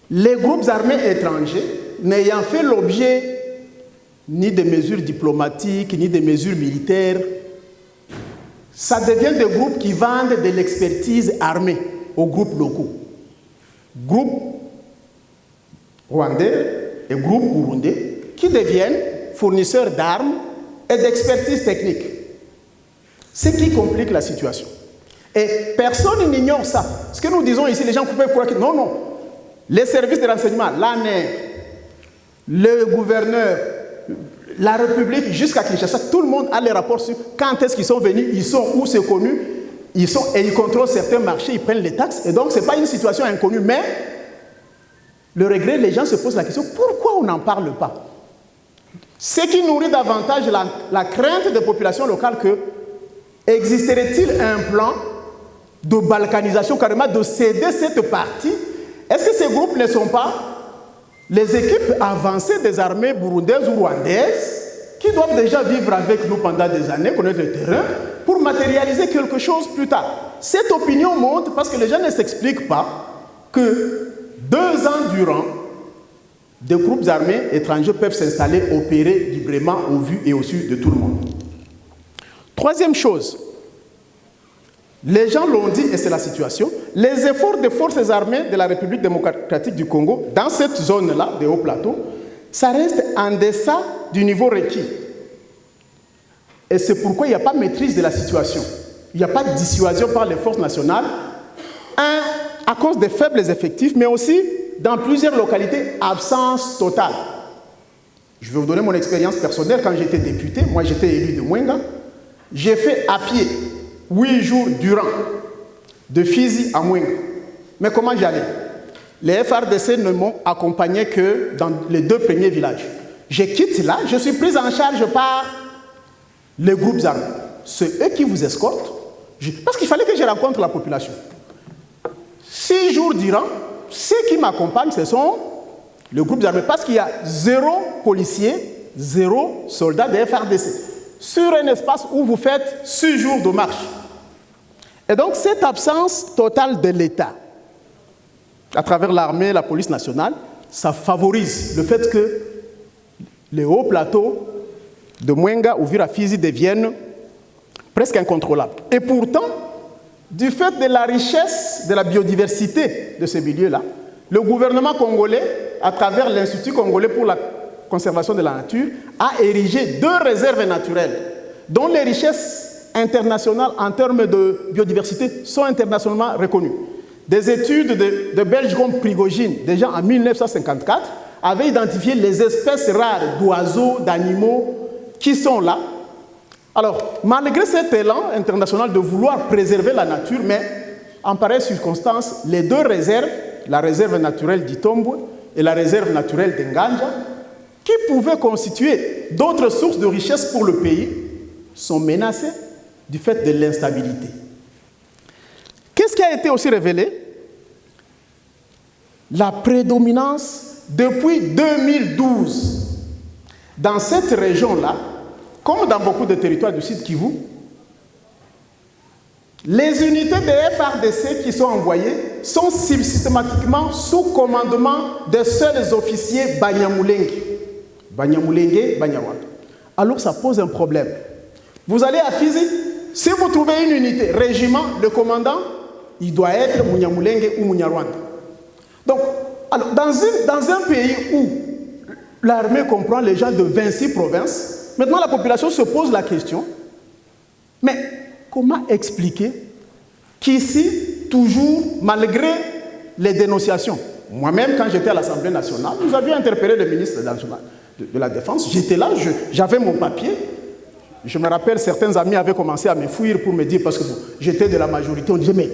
les groupes armés étrangers n'ayant fait l'objet ni de mesures diplomatiques, ni de mesures militaires, ça devient des groupes qui vendent de l'expertise armée aux groupes locaux. Groupes rwandais et groupes burundais qui deviennent fournisseurs d'armes et d'expertise technique. Ce qui complique la situation. Et personne n'ignore ça. Ce que nous disons ici, les gens peuvent croire que non, non. Les services de renseignement, l'ANR, le gouverneur, la République jusqu'à Kinshasa, tout le monde a les rapports sur quand est-ce qu'ils sont venus, ils sont où, c'est connu, et ils contrôlent certains marchés, ils prennent les taxes. Et donc, ce n'est pas une situation inconnue, mais le regret, les gens se posent la question, pourquoi on n'en parle pas? Ce qui nourrit davantage la crainte des populations locales que existerait-il un plan de balkanisation, carrément de céder cette partie? Est-ce que ces groupes ne sont pas les équipes avancées des armées burundaises ou rwandaises qui doivent déjà vivre avec nous pendant des années, connaître le terrain, pour matérialiser quelque chose plus tard? Cette opinion monte parce que les gens ne s'expliquent pas que 2 ans durant, des groupes armés étrangers peuvent s'installer, opérer librement au vu et au su de tout le monde. Troisième chose, les gens l'ont dit et c'est la situation, les efforts des forces armées de la République démocratique du Congo, dans cette zone-là, des hauts plateaux, ça reste en deçà du niveau requis. Et c'est pourquoi il n'y a pas de maîtrise de la situation. Il n'y a pas de dissuasion par les forces nationales, à cause des faibles effectifs, mais aussi, dans plusieurs localités, absence totale. Je vais vous donner mon expérience personnelle. Quand j'étais député, moi j'étais élu de Mwenga, j'ai fait à pied 8 jours durant, de Fizi à Mwenga. Mais comment j'allais? Les FRDC ne m'ont accompagné que dans les 2 premiers villages. Je quitte là, je suis pris en charge par les groupes armés. C'est eux qui vous escortent, parce qu'il fallait que je rencontre la population. 6 jours durant, ceux qui m'accompagnent, ce sont les groupes armés, parce qu'il y a 0 policiers, 0 soldats de FRDC, sur un espace où vous faites 6 jours de marche. Et donc, cette absence totale de l'État, à travers l'armée, la police nationale, ça favorise le fait que les hauts plateaux de Mwenga ou Vira-Fizi deviennent presque incontrôlables. Et pourtant, du fait de la richesse de la biodiversité de ces milieux-là, le gouvernement congolais, à travers l'Institut congolais pour la conservation de la nature, a érigé 2 réserves naturelles dont les richesses internationales en termes de biodiversité sont internationalement reconnues. Des études de Belges comme Prigogine, déjà en 1954, avaient identifié les espèces rares d'oiseaux, d'animaux qui sont là. Alors, malgré cet élan international de vouloir préserver la nature, mais en pareille circonstance, les 2 réserves, la réserve naturelle d'Itombwe et la réserve naturelle d'Enganja, qui pouvaient constituer d'autres sources de richesse pour le pays, sont menacées du fait de l'instabilité. Qu'est-ce qui a été aussi révélé? La prédominance, depuis 2012, dans cette région-là, comme dans beaucoup de territoires du Sud Kivu, les unités de FRDC qui sont envoyées sont systématiquement sous commandement des seuls officiers Banyamulenge, Banyarwanda. Alors ça pose un problème. Vous allez à Fizi, si vous trouvez une unité, régiment, le commandant, il doit être Munyamulenge ou Munyarwanda. Donc, alors, dans un pays où l'armée comprend les gens de 26 provinces, maintenant la population se pose la question, mais comment expliquer qu'ici, toujours, malgré les dénonciations, moi-même, quand j'étais à l'Assemblée nationale, nous avions interpellé le ministre de la Défense, j'étais là, j'avais mon papier. Je me rappelle, certains amis avaient commencé à me fuir pour me dire, parce que bon, j'étais de la majorité, on disait, mais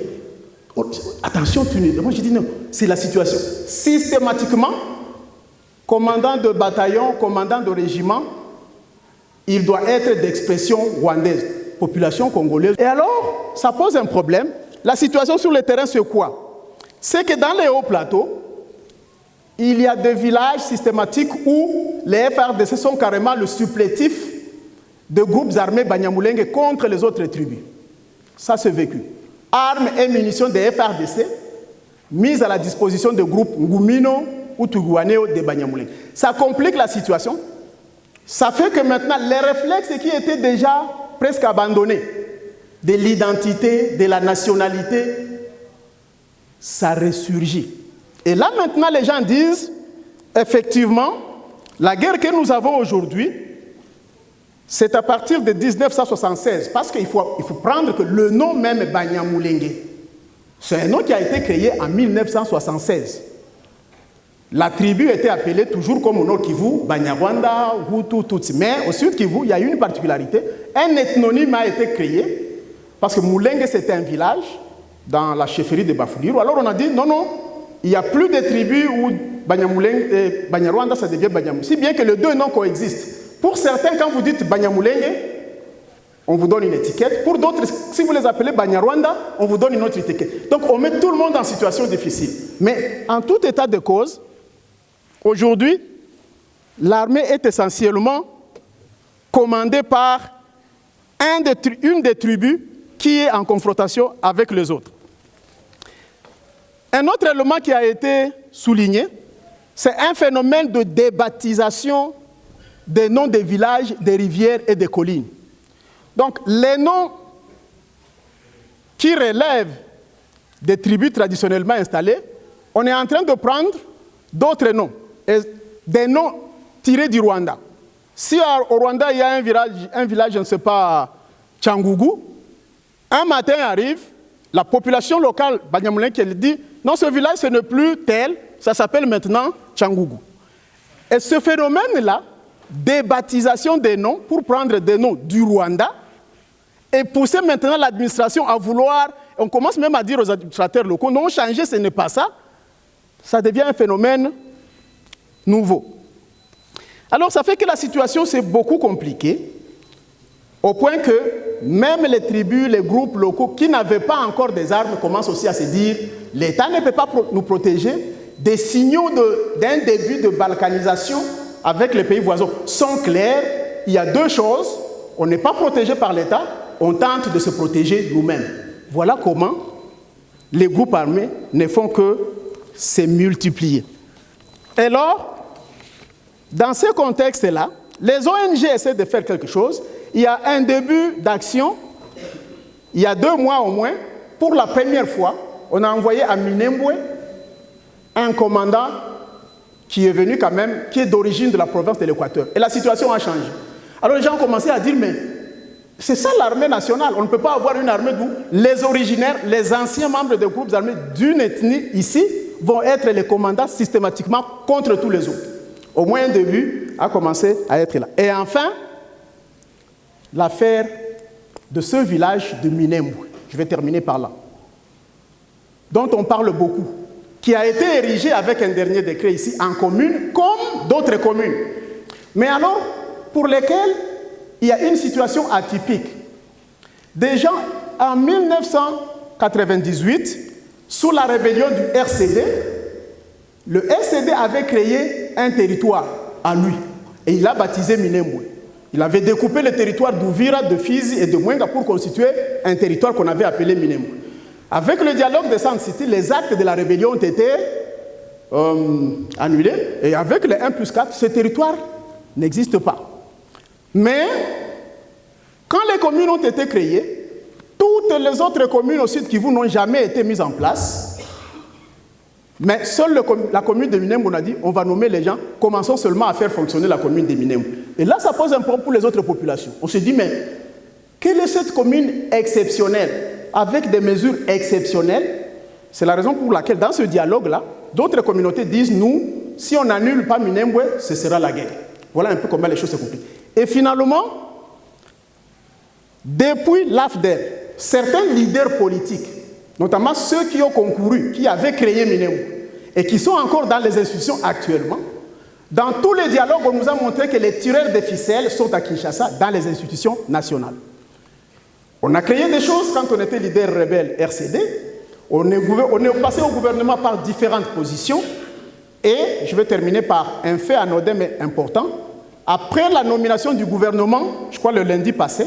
attention, moi j'ai dit non, c'est la situation. Systématiquement, commandant de bataillon, commandant de régiment, il doit être d'expression rwandaise, population congolaise. Et alors, ça pose un problème. La situation sur le terrain, c'est quoi? C'est que dans les hauts plateaux, il y a des villages systématiques où les FRDC sont carrément le supplétif de groupes armés Banyamulenge contre les autres tribus. Ça, c'est vécu. Armes et munitions des FRDC mise à la disposition de groupes Ngumino ou Tuguaneo de Banyamulenge. Ça complique la situation. Ça fait que maintenant, les réflexes qui étaient déjà presque abandonnés, de l'identité, de la nationalité, ça ressurgit. Et là, maintenant, les gens disent, effectivement, la guerre que nous avons aujourd'hui, c'est à partir de 1976, parce qu'il faut prendre que le nom même Banyamulenge, c'est un nom qui a été créé en 1976. La tribu était appelée toujours comme au Nord Kivu, Banyarwanda, Hutu, Tutsi. Mais au Sud Kivu, il y a une particularité. Un ethnonyme a été créé, parce que Mulenge, c'était un village dans la chefferie de Bafouliru. Alors on a dit, non, non, il n'y a plus de tribus où Banyamulenge et Banyarwanda, ça devient Banyamulenge. Si bien que les deux noms coexistent. Pour certains, quand vous dites Banyamulenge, on vous donne une étiquette. Pour d'autres, si vous les appelez Banyarwanda, on vous donne une autre étiquette. Donc on met tout le monde en situation difficile. Mais en tout état de cause, aujourd'hui, l'armée est essentiellement commandée par une des tribus qui est en confrontation avec les autres. Un autre élément qui a été souligné, c'est un phénomène de débaptisation des noms des villages, des rivières et des collines. Donc, les noms qui relèvent des tribus traditionnellement installées, on est en train de prendre d'autres noms, des noms tirés du Rwanda. Si au Rwanda, il y a un village, je ne sais pas, Tchangougou, un matin arrive, la population locale, Banyamulenge, qui dit, non, ce village, ce n'est plus tel, ça s'appelle maintenant Tchangougou. Et ce phénomène-là, débaptisation des noms pour prendre des noms du Rwanda et pousser maintenant l'administration à vouloir, on commence même à dire aux administrateurs locaux, non, changer, ce n'est pas ça, ça devient un phénomène nouveau. Alors ça fait que la situation s'est beaucoup compliquée, au point que même les tribus, les groupes locaux qui n'avaient pas encore des armes commencent aussi à se dire, l'État ne peut pas nous protéger, des signaux d'un début de balkanisation avec les pays voisins sont clairs. Il y a deux choses, on n'est pas protégé par l'État, on tente de se protéger nous-mêmes. Voilà comment les groupes armés ne font que se multiplier. Et alors, dans ce contexte-là, les ONG essaient de faire quelque chose. Il y a un début d'action, il y a 2 mois au moins, pour la première fois, on a envoyé à Minembwe un commandant qui est venu quand même, qui est d'origine de la province de l'Équateur. Et la situation a changé. Alors les gens ont commencé à dire, mais c'est ça l'armée nationale. On ne peut pas avoir une armée d'où les originaires, les anciens membres des groupes armés d'une ethnie ici vont être les commandants systématiquement contre tous les autres. Au moins un début a commencé à être là. Et enfin, l'affaire de ce village de Minembwe, je vais terminer par là, dont on parle beaucoup, qui a été érigé avec un dernier décret ici en commune, comme d'autres communes. Mais alors, pour lesquelles il y a une situation atypique. Déjà, en 1998, sous la rébellion du RCD, le RCD avait créé un territoire à lui, et il l'a baptisé Minembwe. Il avait découpé le territoire d'Ouvira, de Fizi et de Mwenga pour constituer un territoire qu'on avait appelé Minembwe. Avec le dialogue de Sand City, les actes de la rébellion ont été annulés, et avec le 1+4, ce territoire n'existe pas. Mais, quand les communes ont été créées, toutes les autres communes au Sud Kivu n'ont jamais été mises en place. Mais seule la commune de Minembwe, on a dit, on va nommer les gens, commençons seulement à faire fonctionner la commune de Minembwe. Et là, ça pose un problème pour les autres populations. On se dit, mais quelle est cette commune exceptionnelle, avec des mesures exceptionnelles? C'est la raison pour laquelle, dans ce dialogue-là, d'autres communautés disent, nous, si on n'annule pas Minembwe, ce sera la guerre. Voilà un peu comment les choses se compliquent. Et finalement, depuis l'AFDEL, certains leaders politiques, notamment ceux qui ont concouru, qui avaient créé Minembwe, et qui sont encore dans les institutions actuellement, dans tous les dialogues, on nous a montré que les tireurs de ficelles sont à Kinshasa, dans les institutions nationales. On a créé des choses quand on était leader rebelle RCD, on est passé au gouvernement par différentes positions, et je vais terminer par un fait anodin mais important. Après la nomination du gouvernement, je crois le lundi passé,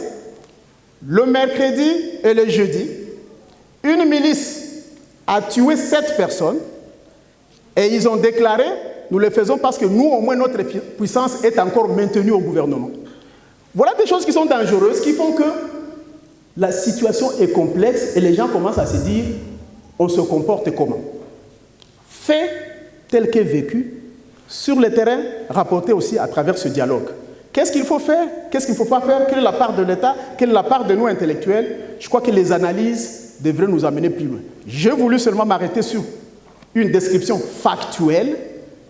le mercredi et le jeudi, une milice a tué 7 personnes et ils ont déclaré, nous le faisons parce que nous, au moins, notre puissance est encore maintenue au gouvernement. Voilà des choses qui sont dangereuses, qui font que la situation est complexe et les gens commencent à se dire, on se comporte comment? Fait tel qu'est vécu, sur le terrain, rapporté aussi à travers ce dialogue. Qu'est-ce qu'il faut faire? Qu'est-ce qu'il ne faut pas faire? Quelle est la part de l'État? Quelle est la part de nous intellectuels? Je crois que les analyses devraient nous amener plus loin. J'ai voulu seulement m'arrêter sur une description factuelle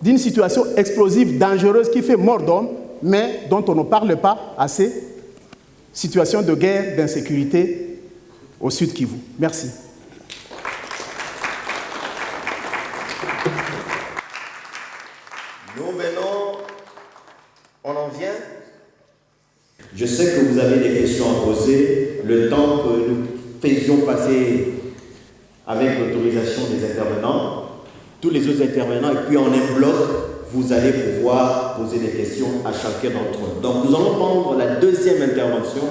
d'une situation explosive, dangereuse, qui fait mort d'homme, mais dont on ne parle pas assez. Situation de guerre, d'insécurité au Sud Kivu. Merci. Nous maintenant, on en vient. Je sais que vous avez des questions à poser. Le temps que nous faisions passer avec l'autorisation des intervenants, tous les autres intervenants, et puis en un bloc, vous allez pouvoir poser des questions à chacun d'entre eux. Donc nous allons prendre la deuxième intervention,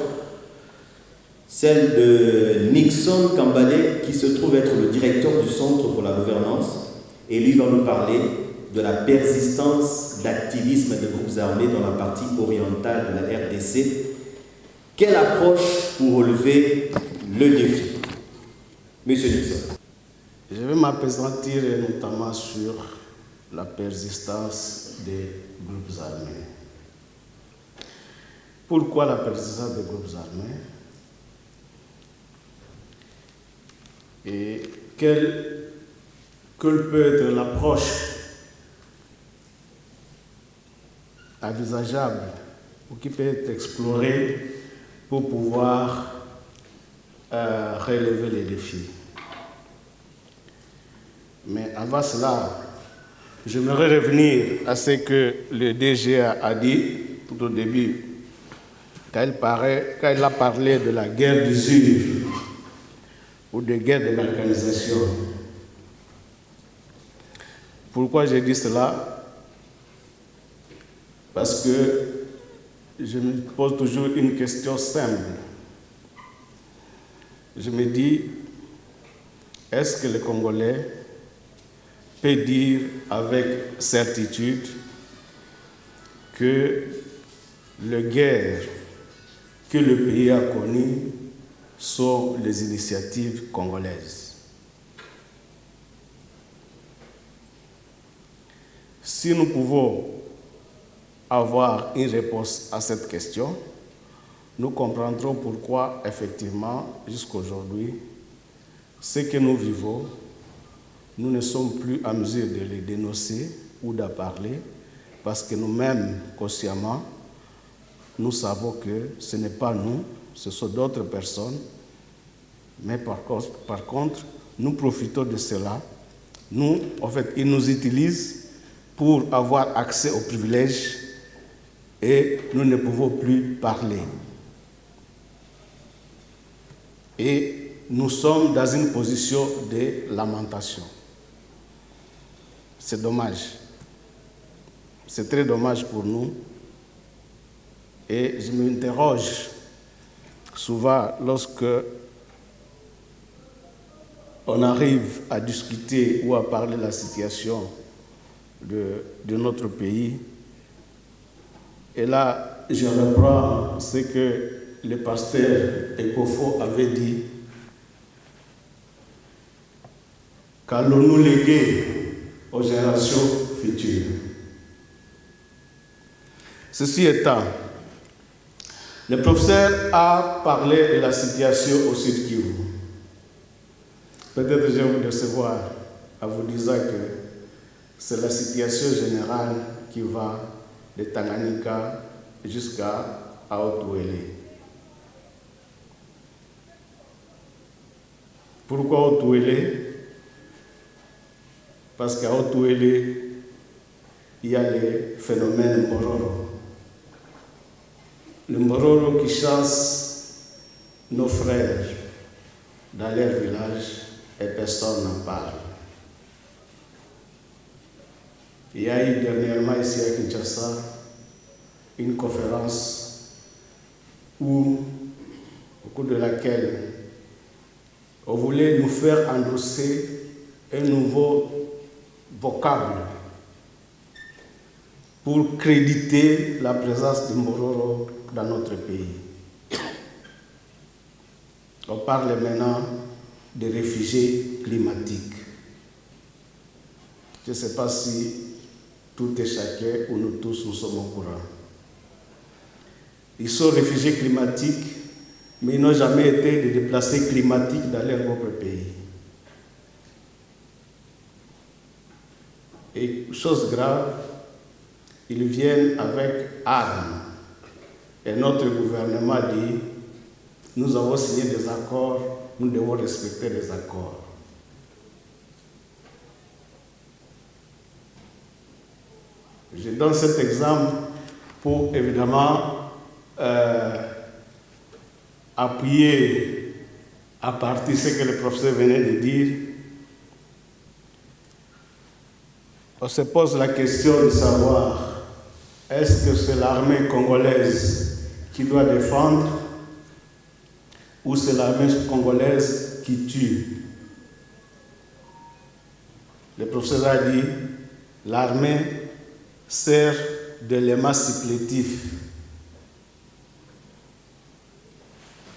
celle de Nixon Kambale, qui se trouve être le directeur du Centre pour la gouvernance, et lui va nous parler de la persistance d'activisme de groupes armés dans la partie orientale de la RDC. Quelle approche pour relever le défi? Monsieur Nixon. Je vais m'appesantir notamment sur la persistance des groupes armés. Pourquoi la persistance des groupes armés? Et quelle peut être l'approche envisageable ou qui peut être explorée pour pouvoir relever les défis? Mais avant cela, j'aimerais revenir à ce que le DGA a dit tout au début, quand il a parlé de la guerre d'usure ou de guerre de l'organisation. Pourquoi j'ai dit cela? Parce que je me pose toujours une question simple. Je me dis, est-ce que les Congolais peut dire avec certitude que les guerres que le pays a connues sont les initiatives congolaises? Si nous pouvons avoir une réponse à cette question, nous comprendrons pourquoi, effectivement, jusqu'à aujourd'hui, ce que nous vivons, nous ne sommes plus à mesure de les dénoncer ou d'en parler, parce que nous-mêmes, consciemment, nous savons que ce n'est pas nous, ce sont d'autres personnes, mais par contre, nous profitons de cela. Nous, en fait, ils nous utilisent pour avoir accès aux privilèges et nous ne pouvons plus parler. Et nous sommes dans une position de lamentation. C'est dommage. C'est très dommage pour nous. Et je m'interroge souvent lorsque on arrive à discuter ou à parler de la situation de notre pays. Et là, je reprends ce que le pasteur Ekofo avait dit. Qu'allons-nous léguer aux générations futures? Ceci étant, le professeur a parlé de la situation au Sud Kivu. Peut-être je vais vous décevoir en vous disant que c'est la situation générale qui va de Tanganyika jusqu'à Haut-Ouélé. Pourquoi Haut-Ouélé? Parce qu'à Haut-Ouélé, il y a les phénomènes Mbororo. Le Mbororo qui chasse nos frères dans leur village et personne n'en parle. Il y a eu dernièrement ici à Kinshasa une conférence au cours de laquelle on voulait nous faire endosser un nouveau vocable pour créditer la présence de Mbororo dans notre pays. On parle maintenant de réfugiés climatiques. Je ne sais pas si tout et chacun ou nous tous nous sommes au courant. Ils sont réfugiés climatiques, mais ils n'ont jamais été des déplacés climatiques dans leur propre pays. Et chose grave, ils viennent avec armes. Et notre gouvernement dit, nous avons signé des accords, nous devons respecter les accords. Je donne cet exemple pour évidemment appuyer à partir de ce que le professeur venait de dire. On se pose la question de savoir, est-ce que c'est l'armée congolaise qui doit défendre ou c'est l'armée congolaise qui tue? Le professeur a dit, l'armée sert d'élément supplétif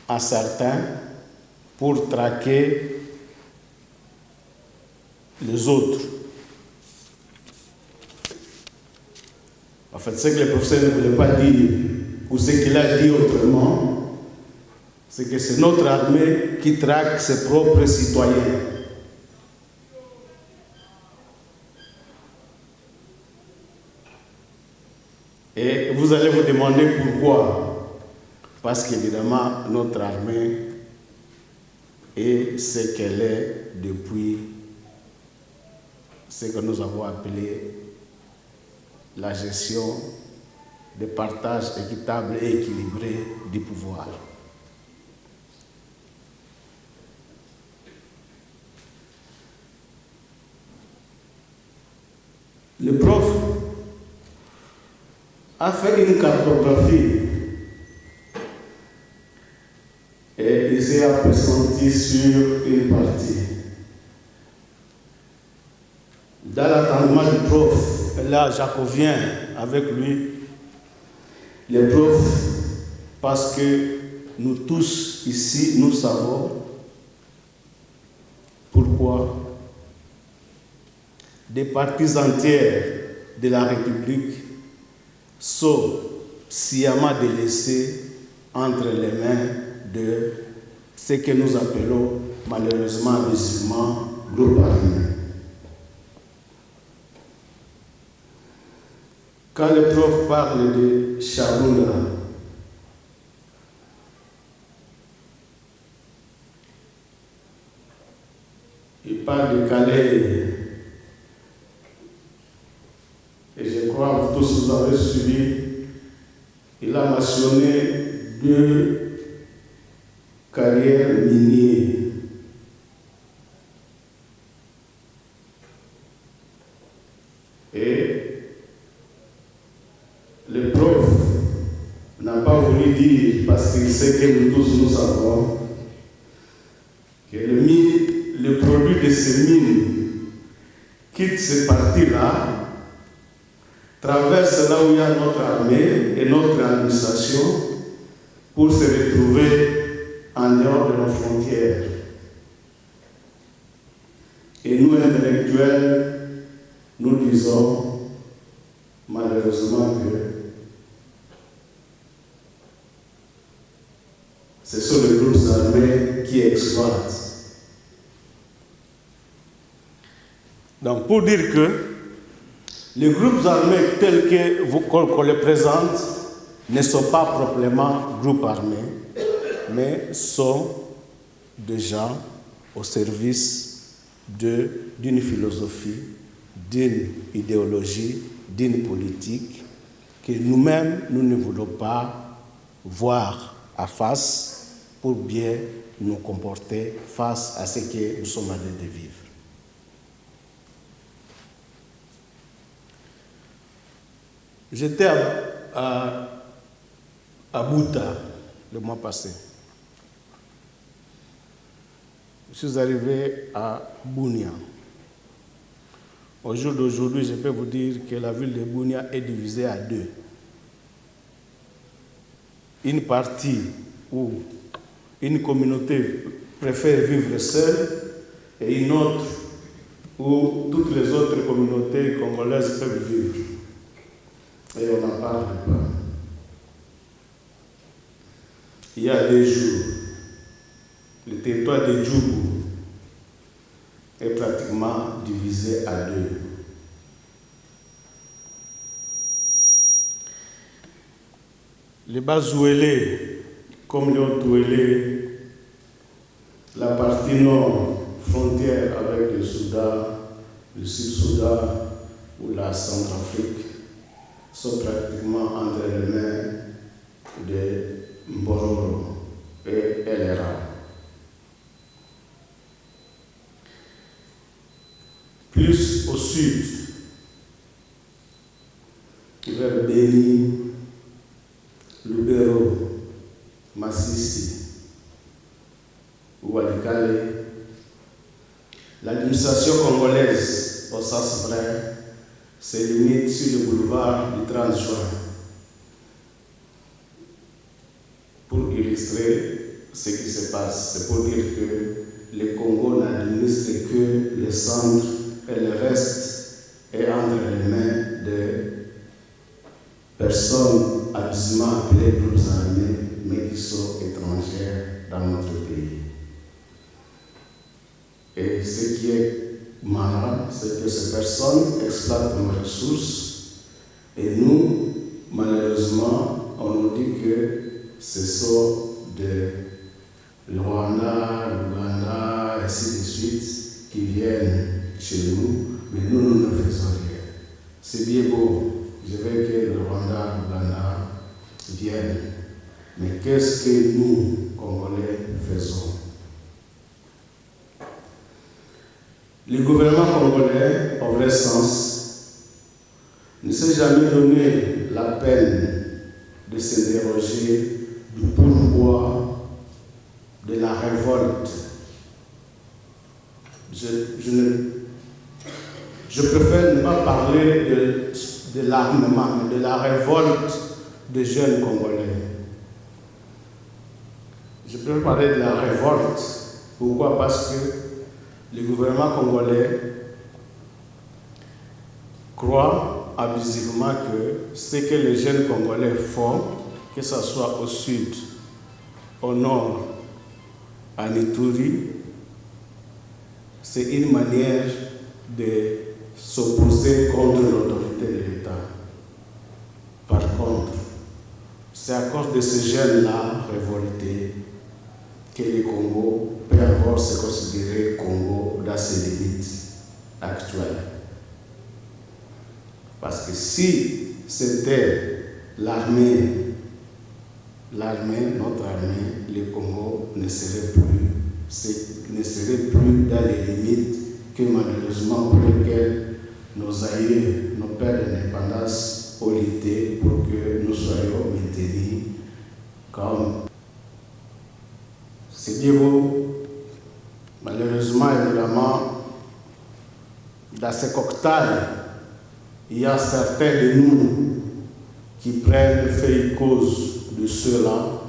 à certains pour traquer les autres. En fait, ce que le professeur ne voulait pas dire, ou ce qu'il a dit autrement, c'est que c'est notre armée qui traque ses propres citoyens. Et vous allez vous demander pourquoi. Parce qu'évidemment, notre armée est ce qu'elle est depuis ce que nous avons appelé la gestion de partage équitable et équilibré du pouvoir. Le prof a fait une cartographie et il s'est appesanti sur une partie. Dans l'attendement du prof, là, Jacobien avec lui, le prof, parce que nous tous ici, nous savons pourquoi des parties entières de la République sont sciemment délaissés entre les mains de ce que nous appelons malheureusement musulmans groupes armés. Quand le prof parle de Chaboula, il parle de Calais. Et je crois que tous vous avez suivi, il a mentionné 2 carrières minières. Et le prof n'a pas voulu dire, parce qu'il sait que nous tous nous savons, que le produit de ces mines quitte ces parties-là, traverse là où il y a notre armée et notre administration pour se retrouver en dehors de nos frontières. Et nous, intellectuels, nous disons malheureusement que ce sont les groupes armés qui exploitent. Donc pour dire que les groupes armés tels qu'on les présente ne sont pas proprement groupes armés, mais sont des gens au service d'une philosophie, d'une idéologie, d'une politique que nous-mêmes, nous ne voulons pas voir à face pour bien nous comporter face à ce que nous sommes en train de vivre. J'étais à Bouta le mois passé. Je suis arrivé à Bunia. Au jour d'aujourd'hui, je peux vous dire que la ville de Bunia est divisée à deux. Une partie où une communauté préfère vivre seule et une autre où toutes les autres communautés congolaises peuvent vivre. Et on n'en parle pas. Il y a 2 jours, le territoire de Djougou est pratiquement divisé à 2. Les Bazouélé, comme les Haut-Ouélé, la partie nord, frontière avec le Soudan, le Sud-Soudan ou la Centrafrique, sont pratiquement entre les mains de Mbororo et LRA. Plus au sud, vers Béni, Lubero, Massissi ou Walikale, l'administration congolaise, au sens vrai, se limite sur le boulevard du 30 juin. Pour illustrer ce qui se passe, c'est pour dire que le Congo n'administre que le centre et le reste est entre les mains de personnes abusivement appelées groupes armés, mais qui sont étrangères dans notre pays. Et ce qui est marrant, c'est que ces personnes exploitent nos ressources et nous, malheureusement, on nous dit que ce sont de Rwanda, l'Ouganda, ainsi de suite, qui viennent chez nous, mais nous ne faisons rien. C'est bien beau, je veux que le Rwanda, l'Ouganda viennent, mais qu'est-ce que nous, Congolais, faisons? Le gouvernement congolais, au vrai sens, ne s'est jamais donné la peine de se déroger du pourquoi de la révolte. Je préfère ne pas parler de l'armement, mais de la révolte des jeunes Congolais. Je préfère parler de la révolte. Pourquoi? Parce que le gouvernement congolais croit abusivement que ce que les jeunes Congolais font, que ce soit au sud, au nord, à Ituri, c'est une manière de s'opposer contre l'autorité de l'État. Par contre, c'est à cause de ces jeunes-là révoltés que le Congo peut encore se considérer Congo dans ses limites actuelles. Parce que si c'était l'armée, notre armée, le Congo ne serait plus dans les limites que malheureusement pour lesquelles nos aïeux, nos pères d'indépendance ont lutté pour que nous soyons maintenus comme. C'est bien beau. Malheureusement, évidemment, dans ce cocktail, il y a certains de nous qui prennent fait cause de ceux-là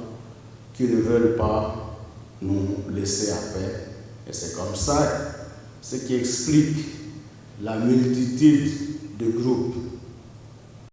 qui ne veulent pas nous laisser à paix. Et c'est comme ça ce qui explique la multitude de groupes